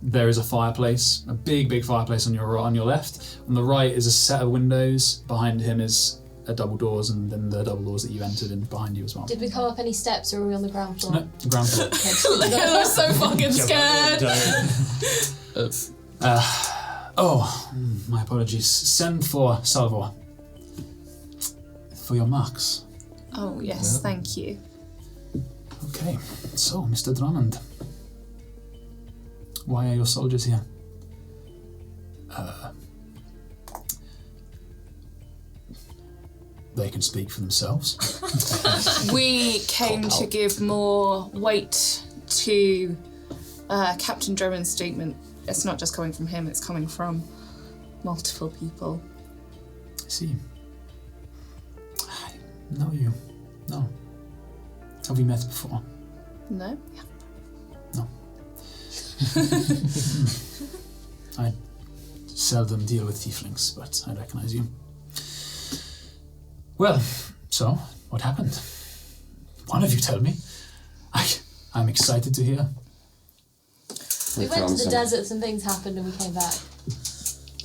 there is a fireplace, a big fireplace on your left. On the right is a set of windows. Behind him is double doors, and then the double doors that you entered in behind you as well. Did we come up any steps, or are we on the ground floor? No, ground floor. I'm so fucking scared. My apologies. Send for Salvor. For your marks. Oh, yes, thank you. Okay, so Mr. Drummond, why are your soldiers here? They can speak for themselves. We came to give more weight to Captain Drummond's statement. It's not just coming from him, it's coming from multiple people. I see. I know you. No. Have we met before? No? No. I seldom deal with tieflings, but I recognize you. Well, so, what happened? One of you tell me. I'm excited to hear. We went to the deserts and things happened and we came back.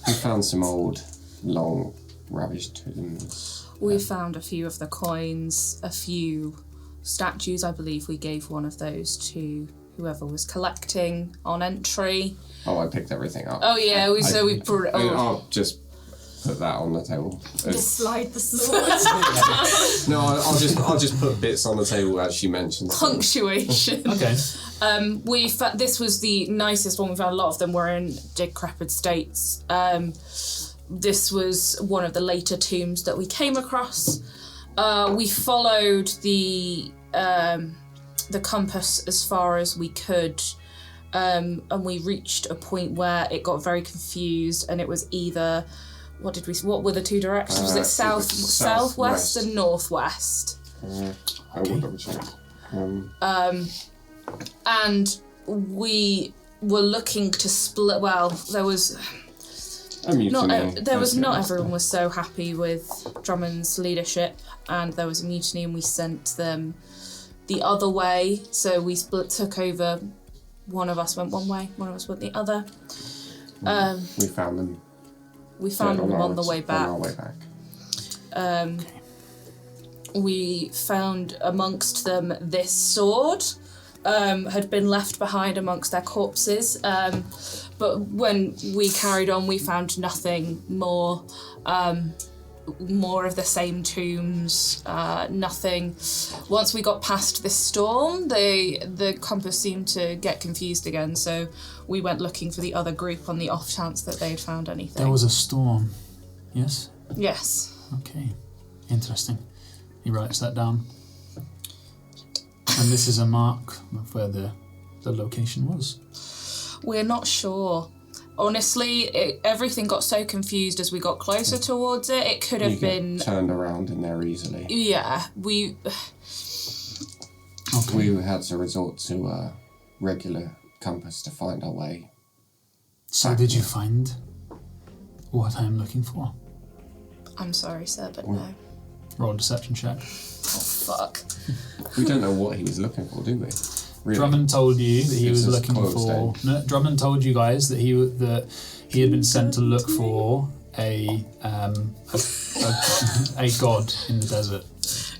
We found some old, long, ravaged tombs. We found a few of the coins, a few statues. I believe we gave one of those to whoever was collecting on entry. Oh, I picked everything up. Oh yeah, we brought it over. I'll just put that on the table. Slide the sword. No, I'll just put bits on the table as she mentions. Punctuation. Okay. This was the nicest one we found. A lot of them were in decrepit states. This was one of the later tombs that we came across. We followed the compass as far as we could, and we reached a point where it got very confused, and it was either what were the two directions? Was it southwest and northwest? I will double check. And we were looking to split. Well, there was not everyone was so happy with Drummond's leadership, and there was a mutiny, and we sent them the other way. So we took over. One of us went one way, one of us went the other. We found them. We found them on the way back. On our way back. We found amongst them this sword. Had been left behind amongst their corpses. But when we carried on, we found nothing more. More of the same tombs, nothing. Once we got past this storm, the compass seemed to get confused again, so we went looking for the other group on the off chance that they'd found anything. There was a storm, yes? Yes. Okay, interesting. He writes that down. And this is a mark of where the location was. We're not sure. honestly, everything got so confused as we got closer towards it. It could have been turned around in there easily. Yeah, we had to resort to a regular compass to find our way. So did you find what I'm looking for? I'm sorry, sir, but no. Roll a deception check. Oh, fuck. We don't know what he was looking for, do we? Really? Drummond told you that he was looking for. No, Drummond told you guys that he had been sent to look for a god in the desert.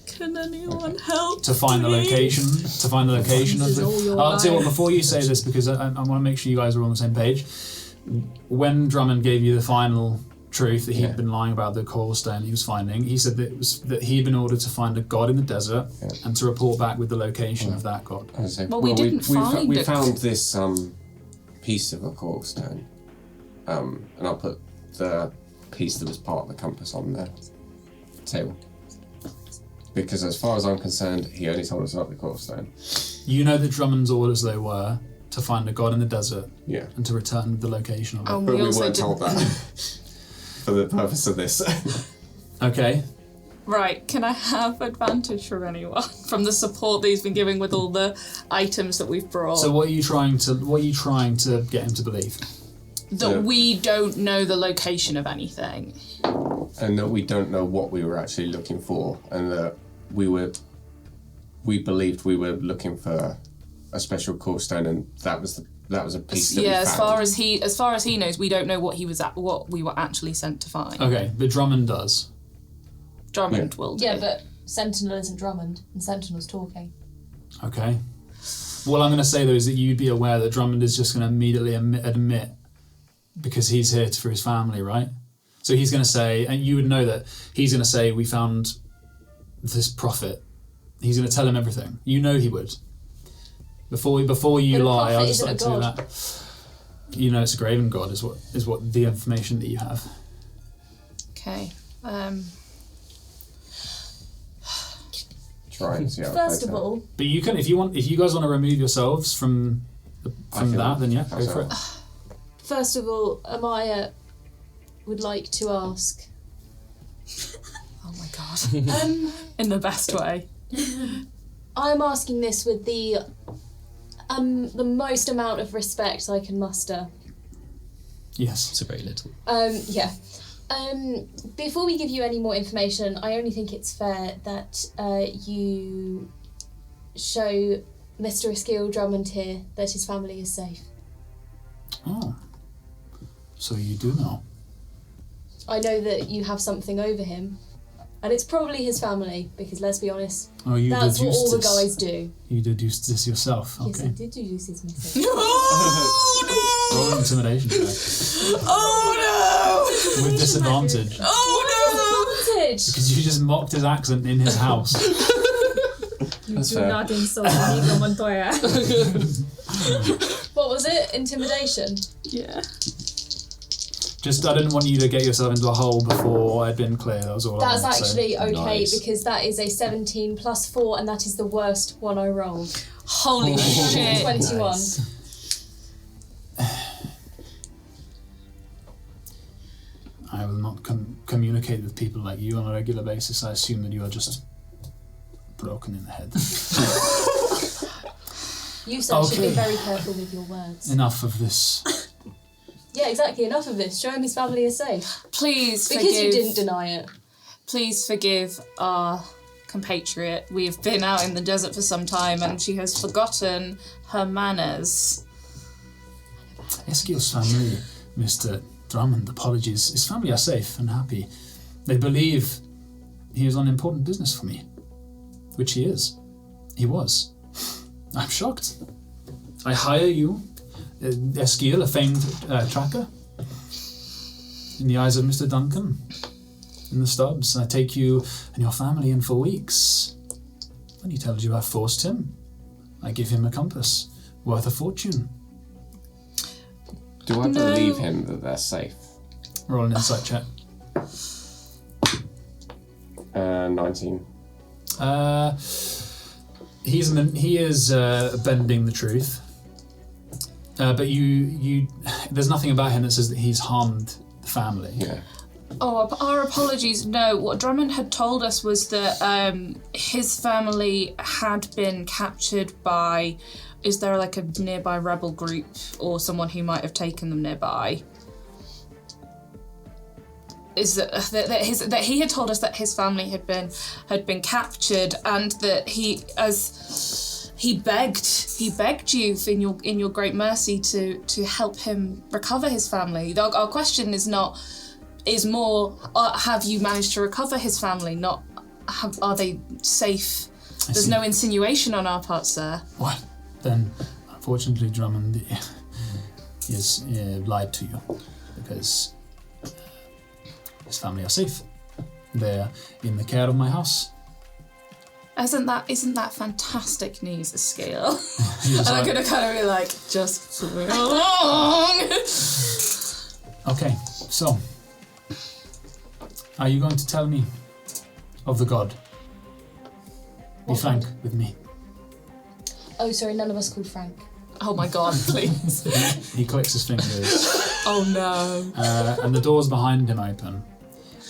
Can anyone help? To find the location. To find the location of the. I'll tell you what. Before you say this, because I want to make sure you guys are on the same page. When Drummond gave you the final truth that he'd been lying about the coral stone he was finding, he said that he had been ordered to find a god in the desert and to report back with the location of that god. We didn't find we it. found this piece of a coral stone, and I'll put the piece that was part of the compass on the table. Because as far as I'm concerned, he only told us about the coral stone. You know that Drummond's orders, though, were to find a god in the desert and to return the location of it. But we weren't told that for the purpose of this. Okay. Right, can I have advantage from anyone? From the support that he's been giving with all the items that we've brought? So what are you trying to get him to believe? That we don't know the location of anything. And that we don't know what we were actually looking for, and that we believed we were looking for a special coral stone, and that was a piece that we found. as far as he knows, we don't know what we were actually sent to find. Okay, but Drummond does. Drummond will do. Yeah, but Sentinel isn't Drummond, and Sentinel's talking. Okay. What I'm going to say, though, is that you'd be aware that Drummond is just going to immediately admit, because he's here for his family, right? So he's going to say, and you would know that he's going to say, we found this prophet. He's going to tell him everything. You know he would. Before you lie, I'll just like to do that. You know it's a Graven God is what the information that you have. Okay. Try and see how First of all, but you can if you guys want to remove yourselves from that, then yeah, go for it. First of all, Ahmaya would like to ask. Oh my god. In the best way. I'm asking this with the most amount of respect I can muster. Yes. It's a very little. Yeah. Before we give you any more information, I only think it's fair that you show Mr. Askill Drummond here that his family is safe. Oh. So you do know. I know that you have something over him, and it's probably his family, because let's be honest, that's what all the guys do. You deduced this yourself, okay. Yes, I did deduce his message. Roll an intimidation check. Oh no! With disadvantage. Oh no! Because you just mocked his accent in his house. You do not insult Inigo Montoya. What was it? Intimidation? Yeah. Just, I didn't want you to get yourself into a hole before I'd been clear, that was all That's I wanted to say. actually okay, Nice. because that is a 17 plus 4, and that is the worst one I rolled. Holy shit. 21. Nice. I will not communicate with people like you on a regular basis. I assume that you are just broken in the head. You sir should be very careful with your words. Enough of this. Yeah, exactly, enough of this. Show him his family is safe. Please Because forgive. you didn't deny it. Please forgive our compatriot. We have been out in the desert for some time and she has forgotten her manners. Eskil's family, Mr. Drummond, apologies. His family are safe and happy. They believe he is on important business for me. Which he is. He was. I'm shocked. I hire you, Eskil, a famed tracker, in the eyes of Mr. Duncan, in the stubs. I take you and your family in for weeks. When he tells you I've forced him, I give him a compass worth a fortune. Do I believe him that they're safe? Roll an insight check. 19. He is bending the truth. But you, there's nothing about him that says that he's harmed the family. Yeah. Oh, our apologies. No, what Drummond had told us was that his family had been captured by... Is there like a nearby rebel group or someone who might have taken them nearby? Is that he had told us that his family had been captured, and that he begged you in your great mercy to help him recover his family. Our question is more have you managed to recover his family? Not are they safe? There's no insinuation on our part, sir. What? Then, unfortunately, Drummond is lied to you, because his family are safe. They're in the care of my house. Isn't that fantastic news, Scale? And I'm gonna kind of be like, just moving along. Okay, so are you going to tell me of the god? Be frank with me. Oh, sorry, none of us called Frank. Oh my god, please. He clicks his fingers. Oh no. And the doors behind him open.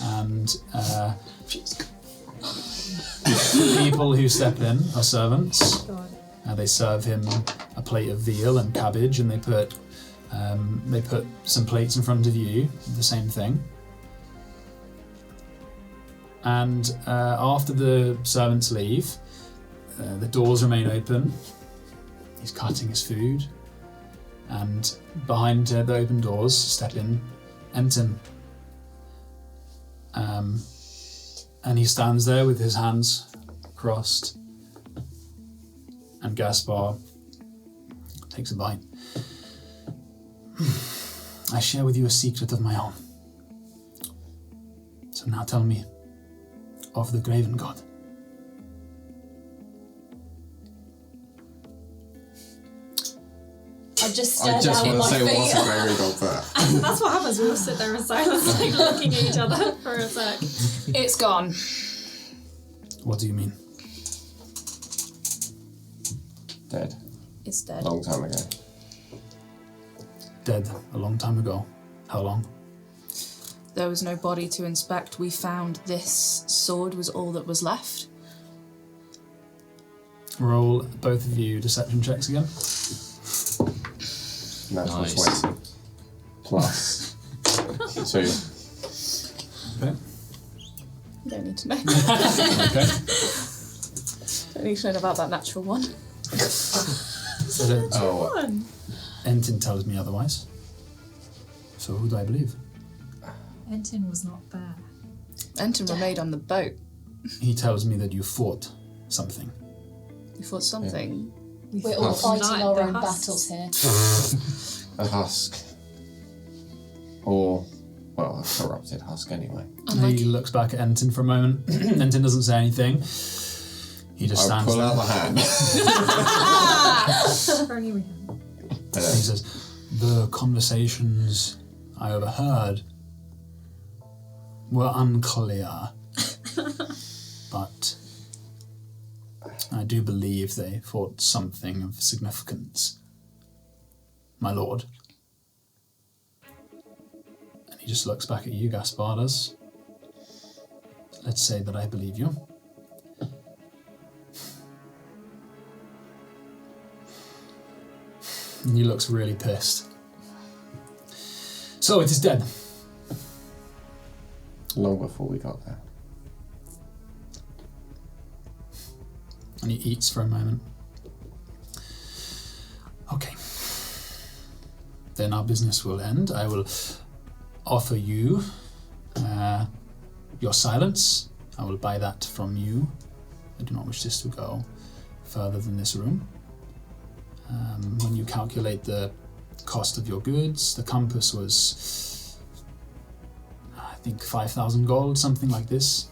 And people who step in are servants. They serve him a plate of veal and cabbage, and they put some plates in front of you, the same thing. And after the servants leave, the doors remain open. He's cutting his food, and behind the open doors step in Enton. And he stands there with his hands crossed, and Gaspar takes a bite. I share with you a secret of my own. So now tell me of the Graven God. I just I stared just down want at to my say feet. what's a Graven God there. That's what happens. We all sit there in silence, like looking at each other for a sec. It's gone. What do you mean? Dead. It's dead. Long time ago. Dead a long time ago. How long? There was no body to inspect. We found this sword was all that was left. Roll both of you deception checks again. Natural Nice. 20. Plus 2. Okay. You don't need to know. Okay. Don't need to know about that natural one. Oh, Enton tells me otherwise. So who do I believe? Enton was not there. Enton remained on the boat. He tells me that you fought something. We fought something. We're all fighting Tonight, our the own husks. battles here. a husk. Or, well, a corrupted husk anyway. He looks back at Enton for a moment. Enton doesn't say anything. He just I stands pull there. out the hand. If only we had. And he says, the conversations I overheard were unclear. But I do believe they fought something of significance, my lord. And he just looks back at you, Gaspar does. Let's say that I believe you. And he looks really pissed. So it is dead. Long before we got there. And he eats for a moment. Okay. Then our business will end. I will offer you your silence. I will buy that from you. I do not wish this to go further than this room. When you calculate the cost of your goods, the compass was, I think, 5,000 gold, something like this.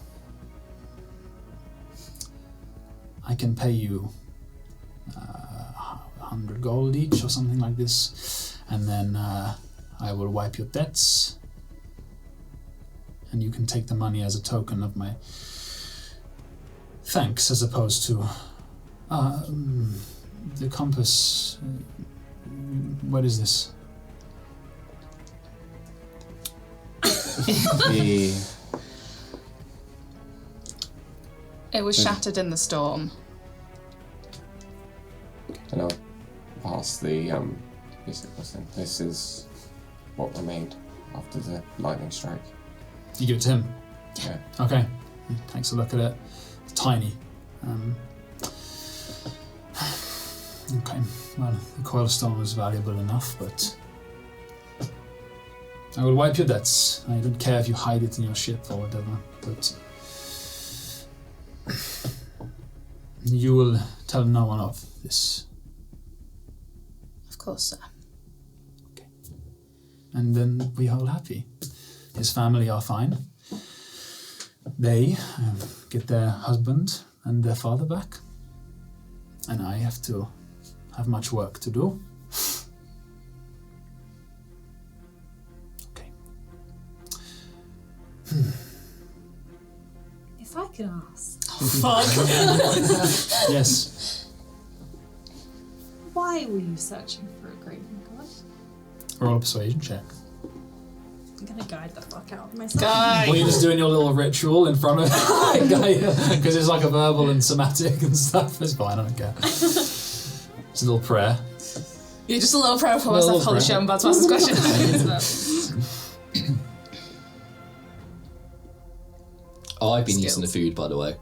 I can pay you 100 gold each or something like this, and then I will wipe your debts, and you can take the money as a token of my thanks, as opposed to the compass What is this? It was shattered in the storm. And I'll pass the music lesson. This is what remained after the lightning strike. You give it to him? Yeah. Okay. He takes a look at it. It's tiny. Okay. Well, the coil stone was valuable enough, but I will wipe your debts. I don't care if you hide it in your ship or whatever, but you will tell no one of this. Of course, sir. Okay. And then we are all happy. His family are fine. They get their husband and their father back. And I have to have much work to do. Okay. If I could ask, Yes. why were you searching for a Graven God? Roll a persuasion check. I'm gonna guide the fuck out of myself. Well, you're just doing your little ritual in front of the guy because it's like a verbal and somatic and stuff. It's fine, I don't care. It's a little prayer. You're just a little pro for myself. Holy shit, I'm about to ask this question. Oh, I've been eating the food, by the way.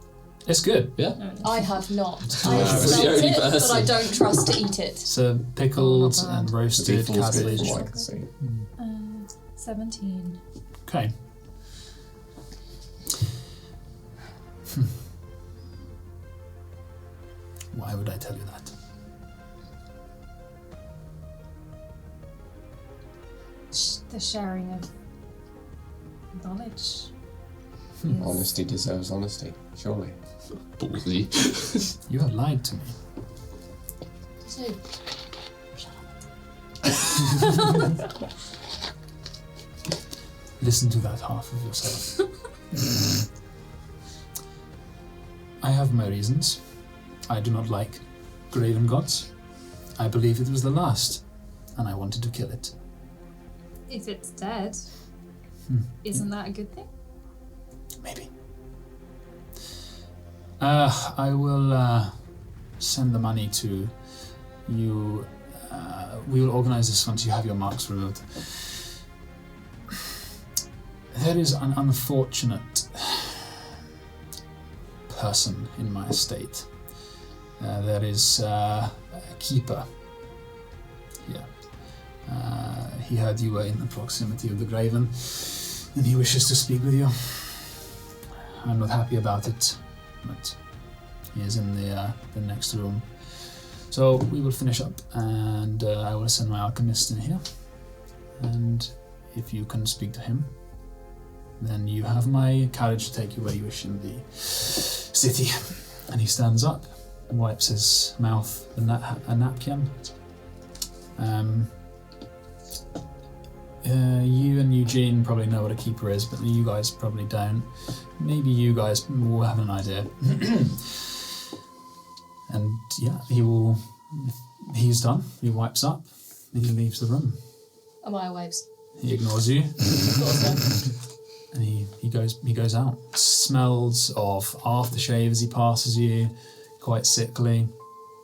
It's good. Yeah. I have not. I Wow. have You're the smelt only it, but person. I don't trust to eat it. So pickled and roasted cabbage. 17. Okay. Why would I tell you that? The sharing of knowledge. Honesty deserves honesty, surely. Ballsy. You have lied to me. So, Listen to that half of yourself. I have my reasons. I do not like Graven Gods. I believe it was the last, and I wanted to kill it. If it's dead, isn't that a good thing? Maybe. I will send the money to you. We will organize this once you have your marks removed. There is an unfortunate person in my estate. There is a keeper here. He heard you were in the proximity of the Graven, and he wishes to speak with you. I'm not happy about it, but he is in the next room. So we will finish up, and I will send my alchemist in here. And if you can speak to him, then you have my carriage to take you where you wish in the city. And he stands up and wipes his mouth with a napkin. You and Eugene probably know what a keeper is, but you guys probably don't. Maybe you guys will have an idea. And yeah, he's done. He wipes up and he leaves the room. Amaya waves. He ignores you. And he goes out. Smells of aftershave as he passes you, quite sickly.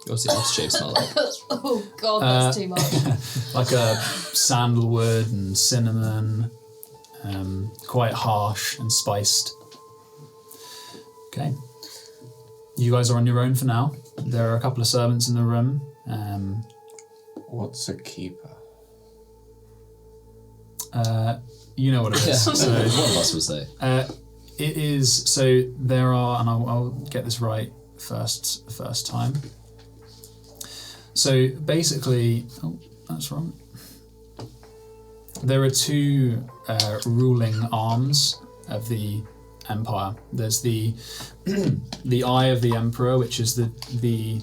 What's the aftershave smell like? Oh god, that's too much. Like a sandalwood and cinnamon, quite harsh and spiced. Okay. You guys are on your own for now. There are a couple of servants in the room. What's a keeper? You know what it is. So, one of us will say. it is, so there are, and I'll get this right first time. So basically, oh, that's wrong. There are two ruling arms of the empire. There's the the eye of the emperor, which is the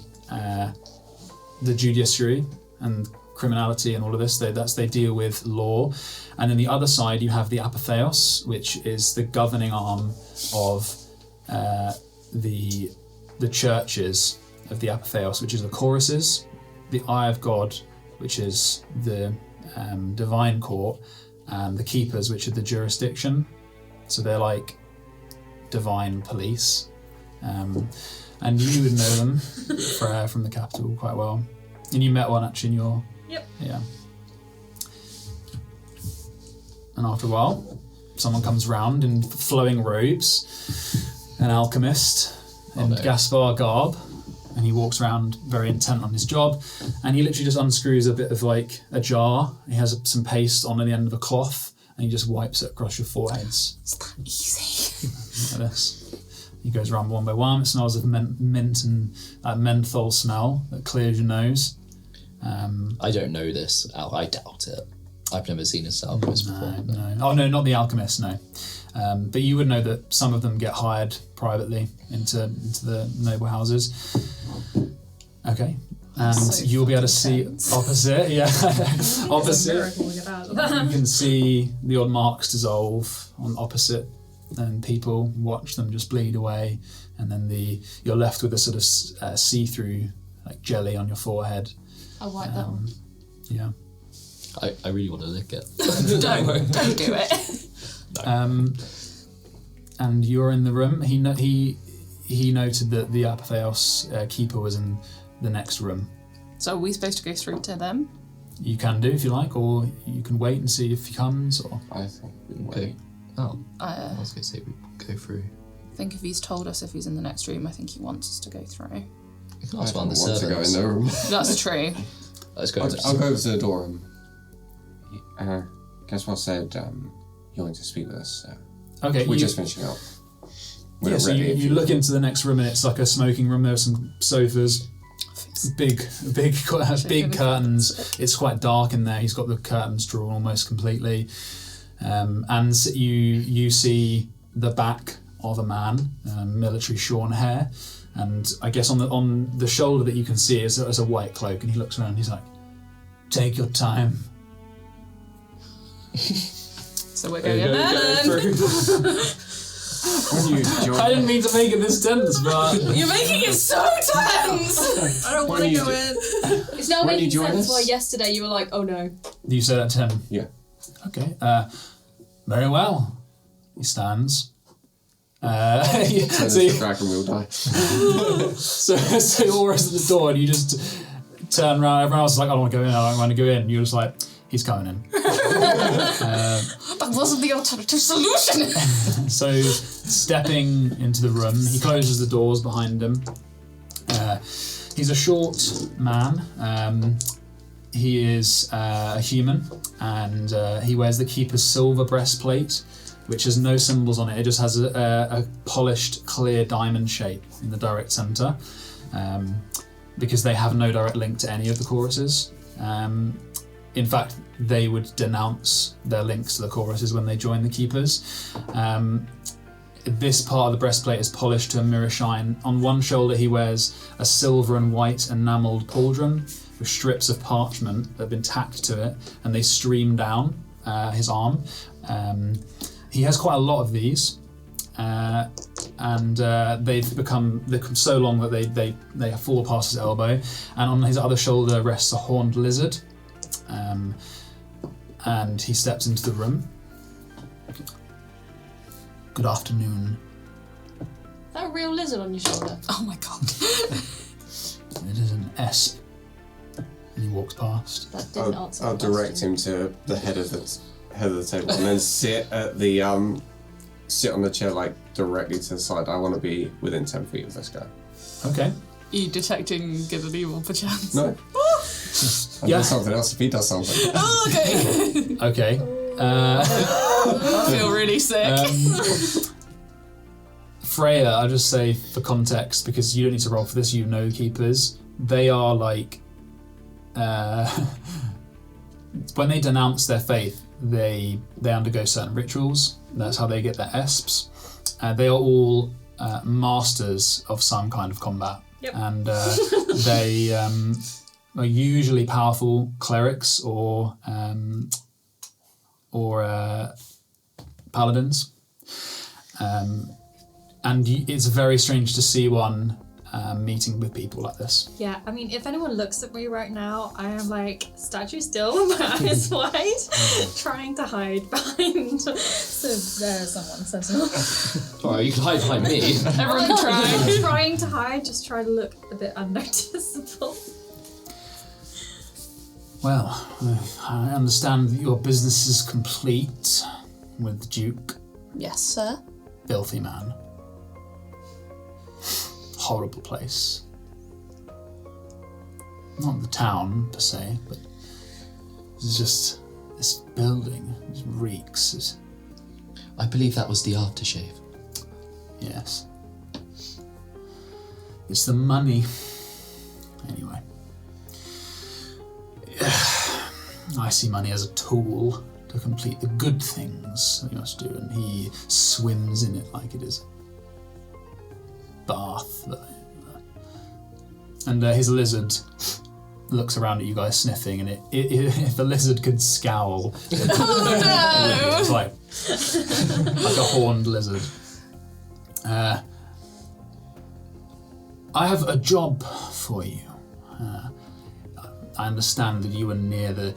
judiciary and criminality and all of this. They deal with law, and then the other side you have the apatheos, which is the governing arm of the churches of the apatheos, which is the choruses, the eye of God, which is the divine court, and the keepers, which are the jurisdiction. So they're like divine police. And you would know them from the capital quite well. And you met one actually in your... Yep. Yeah. And after a while, someone comes round in flowing robes, an alchemist in Gaspar garb, and he walks around very intent on his job, and he literally just unscrews a bit of like a jar. He has some paste on the end of a cloth, and he just wipes it across your foreheads. It's that easy. Like this. He goes around one by one. It smells of mint and that menthol smell that clears your nose. I don't know this. I doubt it. I've never seen a alchemist before. No. Oh no, not the alchemist. No, but you would know that some of them get hired privately into the noble houses. Okay, and So you'll be able to fucking see opposite. Yeah, opposite. Miracle we get out of that. You can see the odd marks dissolve on opposite, and people watch them just bleed away, and then you're left with a sort of see-through like jelly on your forehead. I'll wipe that one. Yeah. I really want to lick it. Don't do it. And you're in the room. He noted that the Apatheos keeper was in the next room. So are we supposed to go through to them? You can do if you like, or you can wait and see if he comes. Or I think we Okay. wait. Oh, I was going to say we go through. I think if he's told us if he's in the next room, I think he wants us to go through. We can I ask one don't of the want to go in servants. the room. That's true. Let's go. I'll go over to the door. Gaspar said you wanted to speak with us. okay, We're just finishing up. We're yeah. So ready if you look into the next room, and it's like a smoking room. There's some sofas, big curtains. It's quite dark in there. He's got the curtains drawn almost completely, and you see the back of a man, military shorn hair, and I guess on the shoulder that you can see is a white cloak. And he looks around. And he's like, "Take your time." So we're going in there then. When you join, I didn't mean to make it this tense, but You're making it so tense! I don't want to go in. It's now When you making join sense us? why yesterday you were like, oh no. you said that to him. yeah. Okay. Very well. He stands. So The dragon will die. so Aura's at the door, and you just turn around. Everyone else is like, I don't want to go in. I don't want to go in. You're just like, he's coming in. That wasn't the alternative solution! So stepping into the room, he closes the doors behind him. He's a short man. He is a human, and he wears the Keeper's silver breastplate, which has no symbols on it. It just has a polished, clear diamond shape in the direct centre, because they have no direct link to any of the choruses. In fact, they would denounce their links to the choruses when they join the Keepers. This part of the breastplate is polished to a mirror shine. On one shoulder he wears a silver and white enamelled pauldron with strips of parchment that have been tacked to it, and they stream down his arm. He has quite a lot of these, and they've become so long that they fall past his elbow. And on his other shoulder rests a horned lizard. And he steps into the room. Good afternoon. Is that a real lizard on your shoulder? Oh my god. It is an esp. And he walks past. That didn't answer I'll my direct question. him to the head of the table, and then sit on the chair like directly to the side. I want to be within 10 feet of this guy. Okay. Are you detecting good and evil perchance? No. I'll Yeah. do something else if he does something. Oh, okay. Okay. I feel really sick. Freya, I'll just say for context, because you don't need to roll for this, you know the Keepers. They are like... when they denounce their faith, they undergo certain rituals. That's how they get their esps. They are all masters of some kind of combat. Yep. And they are usually powerful clerics or paladins. And it's very strange to see one meeting with people like this. Yeah, I mean, if anyone looks at me right now, I am like statue still, my eyes wide, trying to hide behind. So there's someone, Sentinel. Oh, you can hide behind me. Everyone trying. Trying to hide, just try to look a bit unnoticeable. Well, I understand that your business is complete with the Duke. Yes, sir. Filthy man. Horrible place. Not the town, per se, but it's just this building. It reeks. I believe that was the aftershave. Yes. It's the money. Anyway. I see money as a tool to complete the good things that you must do, and he swims in it like it is a bath. And his lizard looks around at you guys sniffing, and if a lizard could scowl, it's like a horned lizard. I have a job for you. I understand that you were near the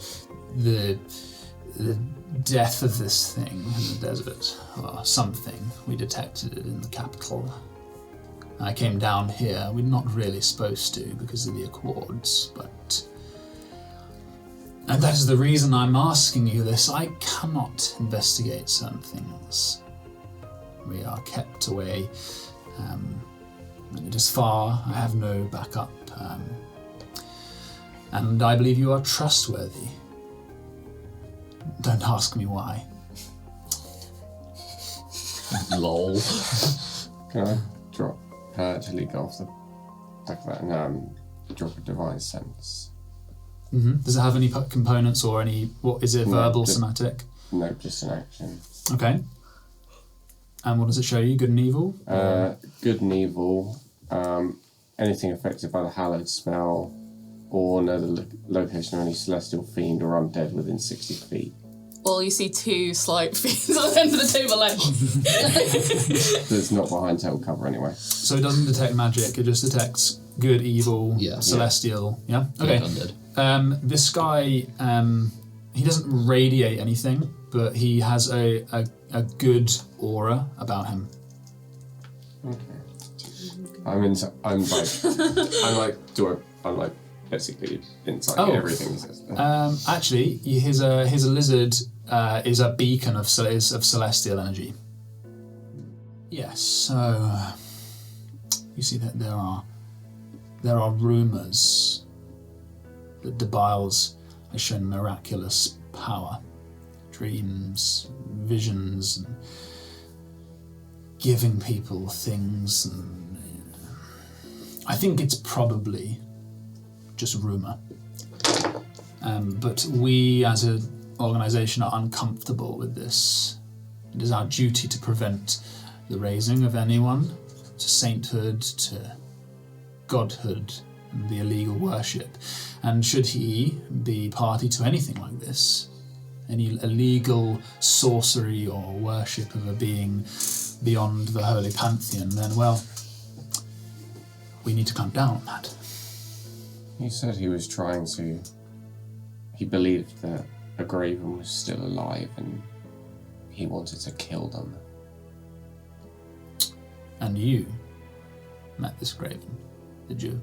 death of this thing in the desert, or something. We detected it in the capital. I came down here. We're not really supposed to because of the Accords, and that is the reason I'm asking you this. I cannot investigate certain things. We are kept away. It is far. I have no backup. And I believe you are trustworthy. Don't ask me why. Lol. Can I drop to leak off the back of that and drop a divine sense? Mm-hmm. Does it have any components or any? What is it? Verbal, somatic? No, just an action. Okay. And what does it show you? Good and evil? Good and evil. Anything affected by the hallowed spell, or know the location of any celestial fiend or undead within 60 feet. Well, you see two slight fiends at the end of the table, like. That's not behind table cover anyway. So it doesn't detect magic, it just detects good, evil, celestial. Yeah? Okay. Undead. This guy, he doesn't radiate anything, but he has a good aura about him. Okay. I'm basically inside everything he says. Actually, his lizard is a beacon of celestial energy. Yes, so you see that there are rumours that Debiles has shown miraculous power, dreams, visions, and giving people things, and I think it's probably just rumour. But we as an organisation are uncomfortable with this. It is our duty to prevent the raising of anyone to sainthood, to godhood, and the illegal worship. And should he be party to anything like this, any illegal sorcery or worship of a being beyond the holy pantheon, then, well, we need to clamp down on that. He said he was trying to... He believed that a Graven was still alive and he wanted to kill them. And you met this Graven, did you?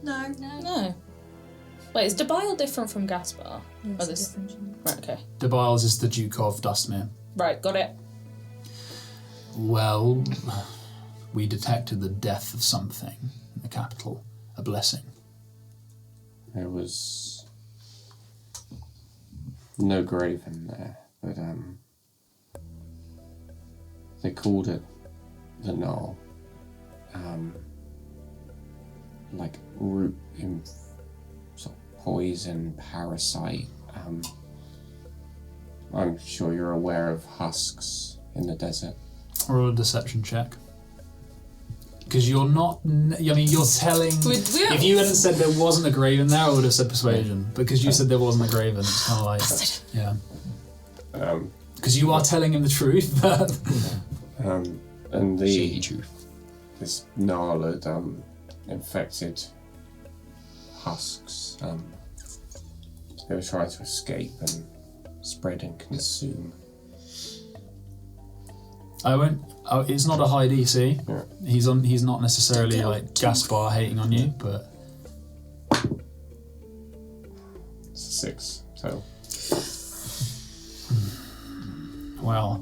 No. Wait, is Debile different from Gaspar? Yes, Right, okay. Debiles is the Duke of Dustmere. Right, got it. Well, we detected the death of something in the capital, a blessing. There was no Graven there, but they called it the Null. Like root in sort of poison, parasite. I'm sure you're aware of husks in the desert. Roll a deception check. Because you're not... you're telling... If you hadn't said there wasn't a Graven there, I would have said persuasion. Because you said there wasn't a Graven, it's kind of like... Yeah. Because you are telling him the truth, but... And the... Shady truth. This Null had infected husks. They were trying to escape and spread and consume. It's not a high DC. Yeah. He's not necessarily like Gaspar hating on you, but It's a 6, so. Well,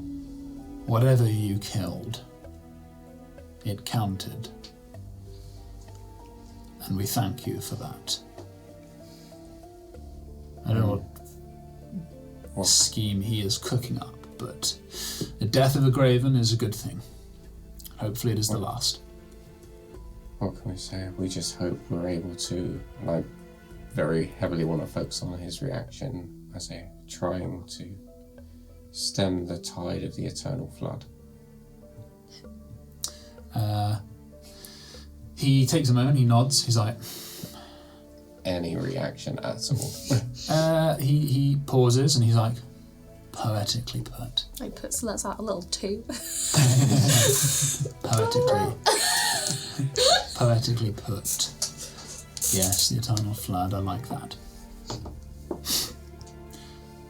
whatever you killed, it counted. And we thank you for that. I don't know what scheme he is cooking up, but the death of a Graven is a good thing. Hopefully it is the last. What can we say? We just hope we're able to, and I very heavily want to focus on his reaction as they're trying to stem the tide of the eternal flood. He takes a moment, he nods, he's like... Any reaction at all? He pauses and he's like, poetically put. He lets out a little toot. Poetically put. Yes, the eternal flood, I like that.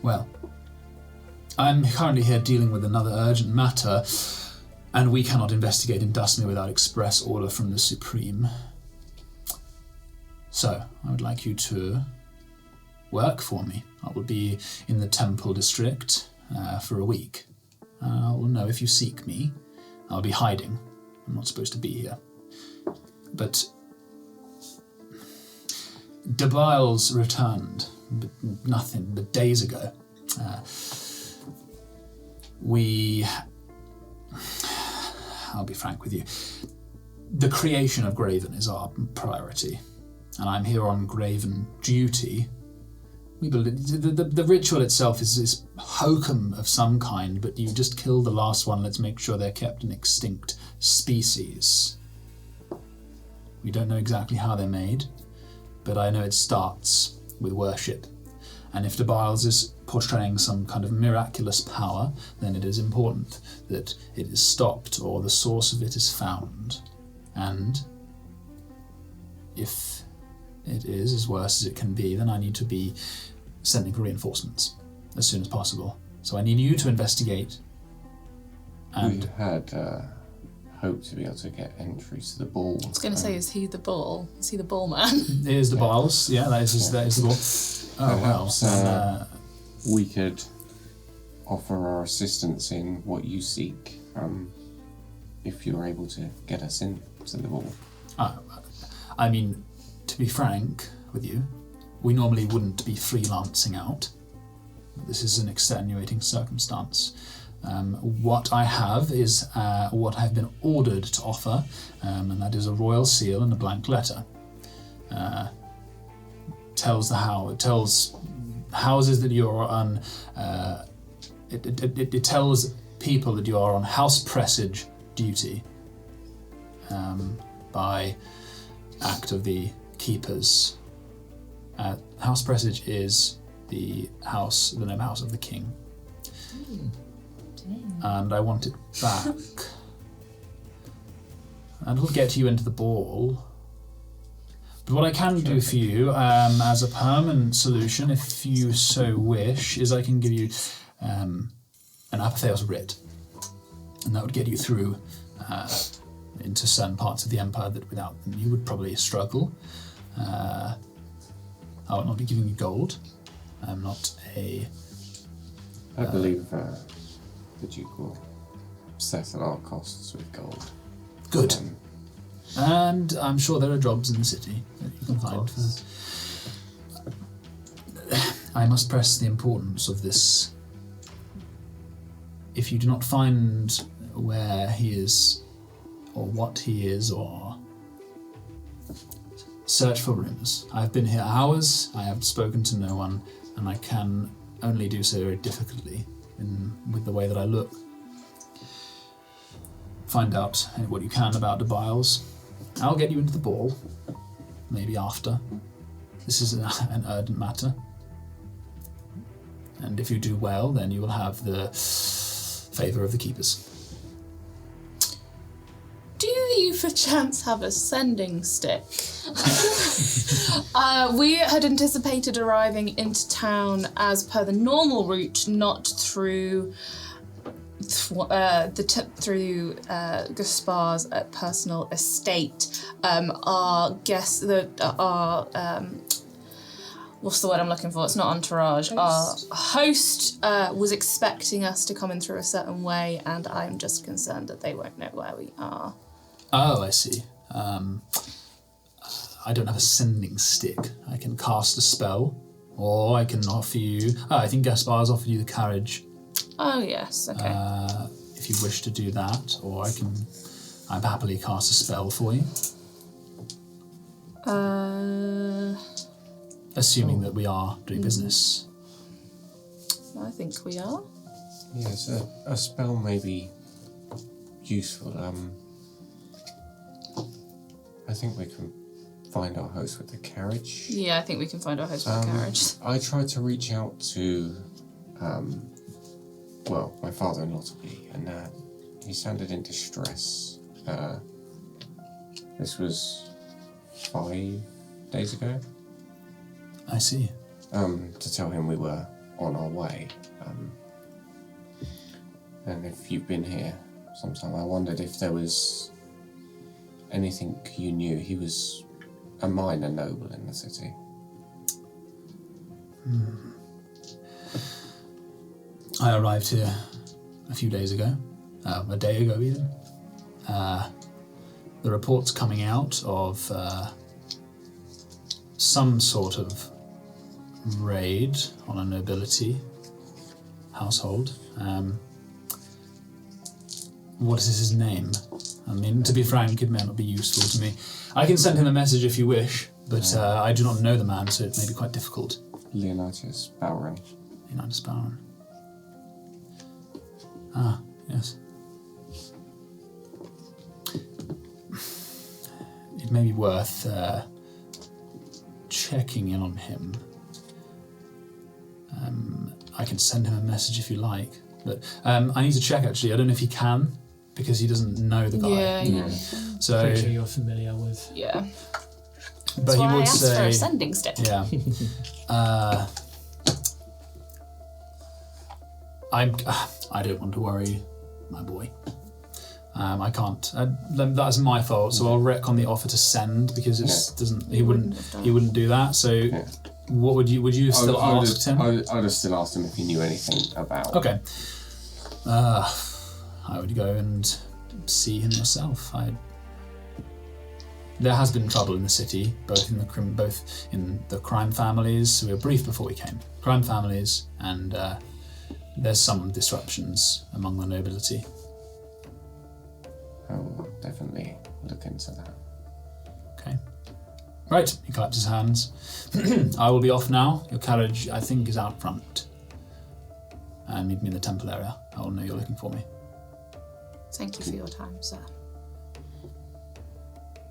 Well, I'm currently here dealing with another urgent matter, and we cannot investigate in Dustmere without express order from the Supreme. So, I would like you to work for me. I will be in the Temple District for a week. I will know if you seek me. I'll be hiding. I'm not supposed to be here. But Debiles returned, but days ago. I'll be frank with you. The creation of Graven is our priority, and I'm here on Graven duty. We believe the ritual itself is hokum of some kind, but you just kill the last one. Let's make sure they're kept an extinct species. We don't know exactly how they're made, but I know it starts with worship. And if Debiles is portraying some kind of miraculous power, then it is important that it is stopped or the source of it is found. And if it is as worse as it can be, then I need to be sending for reinforcements as soon as possible. So I need you to investigate. And we had hoped to be able to get entry to the ball. I was going to say, is he the ball? Is he the ball man? Here's the Debiles. Yeah, that is the ball. Perhaps we could offer our assistance in what you seek, if you're able to get us into the ball. I mean, to be frank with you, we normally wouldn't be freelancing out. This is an extenuating circumstance. What I have is what I've been ordered to offer, and that is a royal seal and a blank letter. Tells houses that you're on. It tells people that you are on house presage duty by act of the keepers. House presage is the name house of the king. And I want it back. And it'll get you into the ball. But what I can do for you, as a permanent solution, if you so wish, is I can give you an Apatheos writ. And that would get you through into certain parts of the Empire that without them you would probably struggle. I would not be giving you gold. I'm not a... I believe the Duke will settle our costs with gold. Good. And I'm sure there are jobs in the city that you can find. I must press the importance of this. If you do not find where he is, or what he is, or search for rumors. I've been here hours, I have spoken to no one, and I can only do so very difficultly with the way that I look. Find out what you can about Debiles. I'll get you into the ball, maybe after. This is an urgent matter. And if you do well, then you will have the favour of the keepers. Do you perchance have a sending stick? We had anticipated arriving into town as per the normal route, not through through Gaspar's personal estate. What's the word I'm looking for? It's not entourage. Our host was expecting us to come in through a certain way, and I'm just concerned that they won't know where we are. Oh, I see. I don't have a sending stick. I can cast a spell, or I can offer you... I think Gaspar's offered you the carriage. Oh, yes, okay. If you wish to do that, or I'd happily cast a spell for you. Assuming that we are doing business. I think we are. Yes, a spell may be useful. I think we can find our host with the carriage. Yeah, I think we can find our host with the carriage. I tried to reach out to, my father-in-law to be, and he sounded in distress. This was 5 days ago. I see. To tell him we were on our way. And if you've been here sometime, I wondered if there was anything you knew. He was a minor noble in the city. I arrived here a few days ago, a day ago even. The reports coming out of some sort of raid on a nobility household. What is his name? I mean, to be frank, it may not be useful to me. I can send him a message if you wish, but I do not know the man, so it may be quite difficult. Leonidas Bowron. Leonidas Bowron. Ah, yes. It may be worth checking in on him. I can send him a message if you like, but I need to check actually. I don't know if he can, because he doesn't know the guy. Yeah. So Pretty sure you're familiar with. Yeah. But That's he why would I asked say, for a sending stick. yeah. I don't want to worry my boy. I can't. That's my fault. So I'll wreck on the offer to send because he wouldn't do that. So what would you have still asked him? I'd have still asked him if he knew anything about. Okay. I would go and see him myself. There has been trouble in the city, both in the crime families. So we were briefed before we came. Crime families, and there's some disruptions among the nobility. I will definitely look into that. Okay. Right, he claps his hands. I will be off now. Your carriage, I think, is out front. And meet me in the temple area. I will know you're looking for me. Thank you for your time, sir.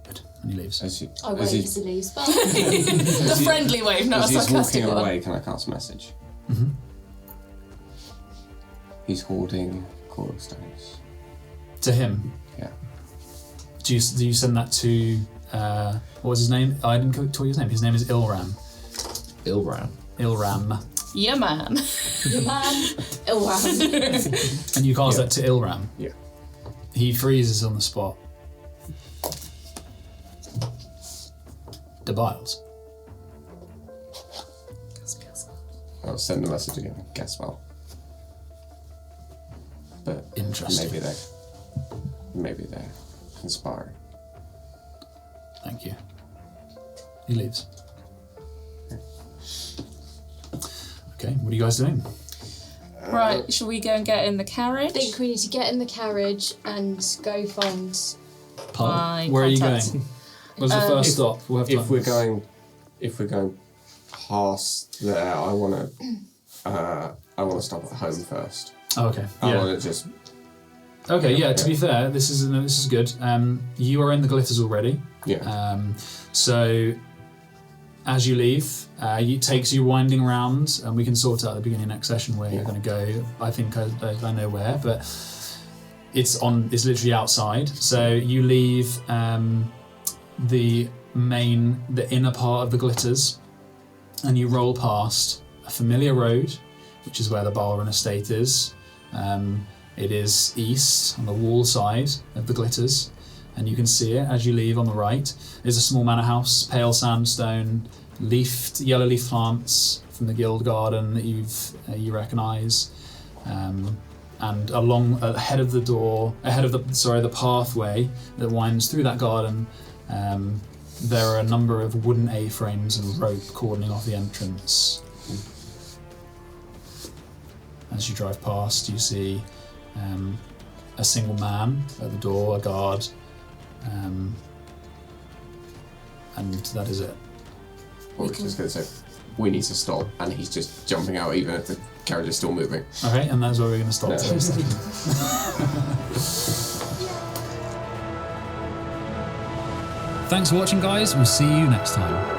Good. And he leaves. I wave as he leaves. Bye. The friendly wave, not a as he's sarcastic walking one. away, can I cast a message? Mm-hmm. He's hoarding coral stones. To him? Yeah. Do you send that to, what was his name? I didn't tell you his name. His name is Ilram. Ilram. Yeah, man. Your man, Ilram. And you cast that to Ilram? Yeah. He freezes on the spot. Debiles. I'll send the message again. Gaspar. But interesting. Maybe they're conspiring. Thank you. He leaves. Okay, what are you guys doing? Right, should we go and get in the carriage? I think we need to get in the carriage and go find. My Where are you contact. going? Where's the first stop? We'll have If we're going past there, I want to stop at home first. Oh, okay. I Yeah. want to just. Okay. Yeah. To be fair, this is good. You are in the glitters already. Yeah. So as you leave, it takes you winding round, and we can sort out at the beginning of next session where you're going to go. I think I know where, but It's literally outside. So you leave the inner part of the Glitters, and you roll past a familiar road, which is where the Balron estate is. It is east on the wall side of the Glitters, and you can see it as you leave on the right. There's a small manor house, pale sandstone, yellow leaf plants from the Guild Garden that you recognise. And ahead of the pathway that winds through that garden, there are a number of wooden A-frames and rope cordoning off the entrance. As you drive past, you see a single man at the door, a guard, and that is it. I was just going to say, we need to stop, and he's just jumping out even if the carriage is still moving. Okay, and that's where we're going to stop today's session. Thanks for watching, guys. We'll see you next time.